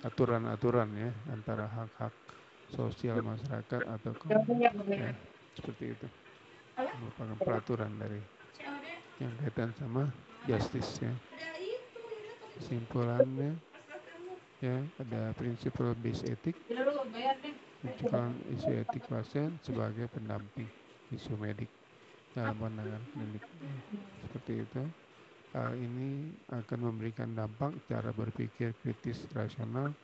aturan-aturan ya antara hak-hak sosial masyarakat atau kelompok ya, seperti itu. Merupakan peraturan dari yang kaitan sama justice ya. Kesimpulannya ya ada prinsip based etik, menunjukkan isu etik pasien sebagai pendamping isu medik dalam pandangan klinik ya. Seperti itu. Hal ini akan memberikan dampak cara berpikir kritis rasional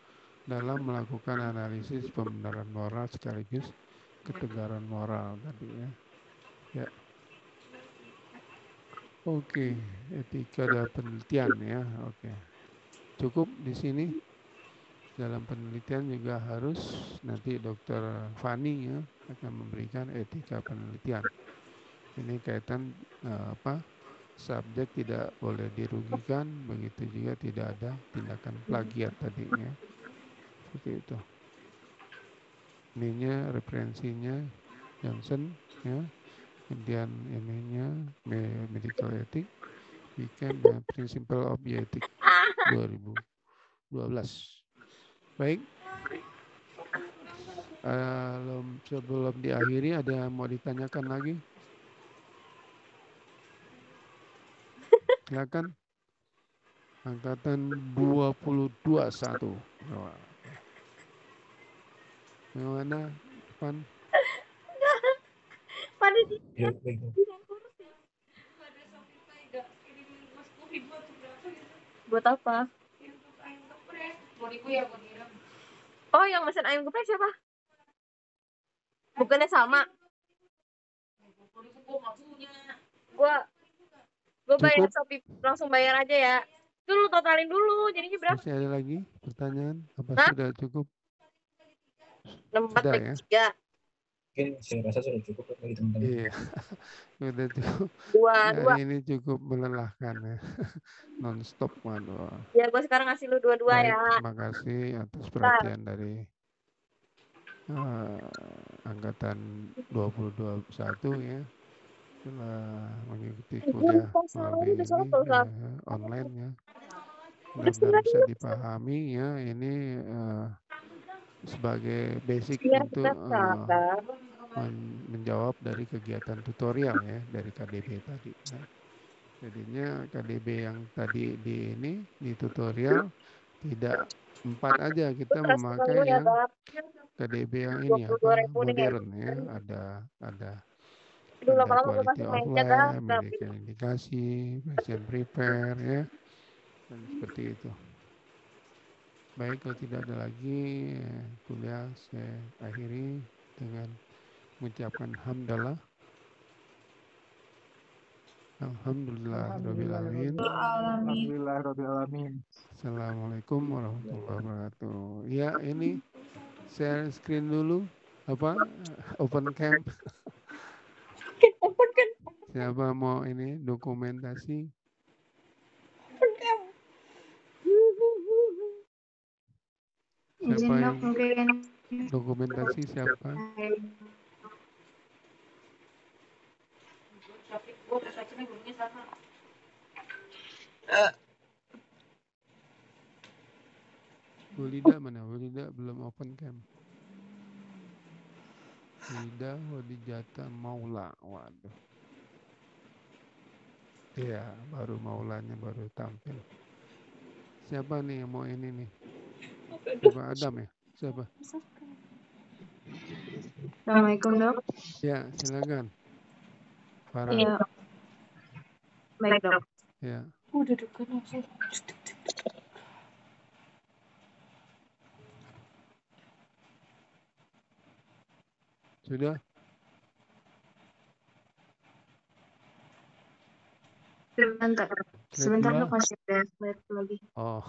dalam melakukan analisis pembenaran moral sekaligus ketegaran moral tadi ya. Ya. Oke, etika dan penelitian ya. Oke. Cukup di sini. Dalam penelitian juga harus nanti Dokter Fani ya akan memberikan etika penelitian. Ini kaitan subjek tidak boleh dirugikan, begitu juga tidak ada tindakan plagiat tadinya. Seperti itu. Ininya referensinya Johnson ya. Kemudian ininya medical ethic, weekend dan principle of ethics 2012. Baik. Sebelum diakhiri ada yang mau ditanyakan lagi? Silakan. Angkatan 22.1. Gimana, Pan? Pada di buat apa? Oh, yang mesin ayam geprek siapa? Bukannya sama? Gue bayar Shopee, langsung bayar aja ya. Itu lu totalin dulu, jadinya berapa? Masih ada lagi pertanyaan? Apa sudah cukup? 4/3. Mungkin saya rasa sudah cukup bagi teman-teman. Iya, sudah cukup. Dua. Ini cukup melelahkan ya, non-stop waduh. Ya, gue sekarang ngasih lu 2 ya. Terima kasih atas perhatian dari angkatan 22.1 ya, telah mengikuti kuliah melalui ini online ya. Mudah-mudahan bisa dipahami ya. Ini sebagai basic untuk menjawab dari kegiatan tutorial ya dari KDB tadi. Ya. Jadinya KDB yang tadi di tutorial tidak 4 aja, kita memakai yang KDB yang ini apa modern ya. Ada Aduh, ada lama-lama gue quality pasti of main chat dah. life, medical indikasi, patient prepare, ya, dan seperti itu. Baik, kalau tidak ada lagi kuliah, saya akhiri dengan mengucapkan hamdalah. Alhamdulillahirabbil alamin. Alhamdulillahirabbil alamin. Assalamualaikum warahmatullahi wabarakatuh. Ya, ini share screen dulu, open cam. Open kan? Siapa mau ini dokumentasi? Open cam. Siapa yang dokumentasi siapa? Bu Lida mana? Bu Lida belum open cam. Lida Wadijata Maula. Waduh. Iya, baru Maulanya baru tampil. Siapa nih yang mau ini nih? Siapa? Adam ya? Siapa? Assalamualaikum, Dok. Ya, silakan. Farah. Iya. Baik, Dok. Ya. Udah dekat langsung. Sudah? Sebentar Dok, masih ada slide lagi. Oh.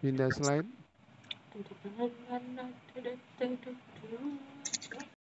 Pindah slide.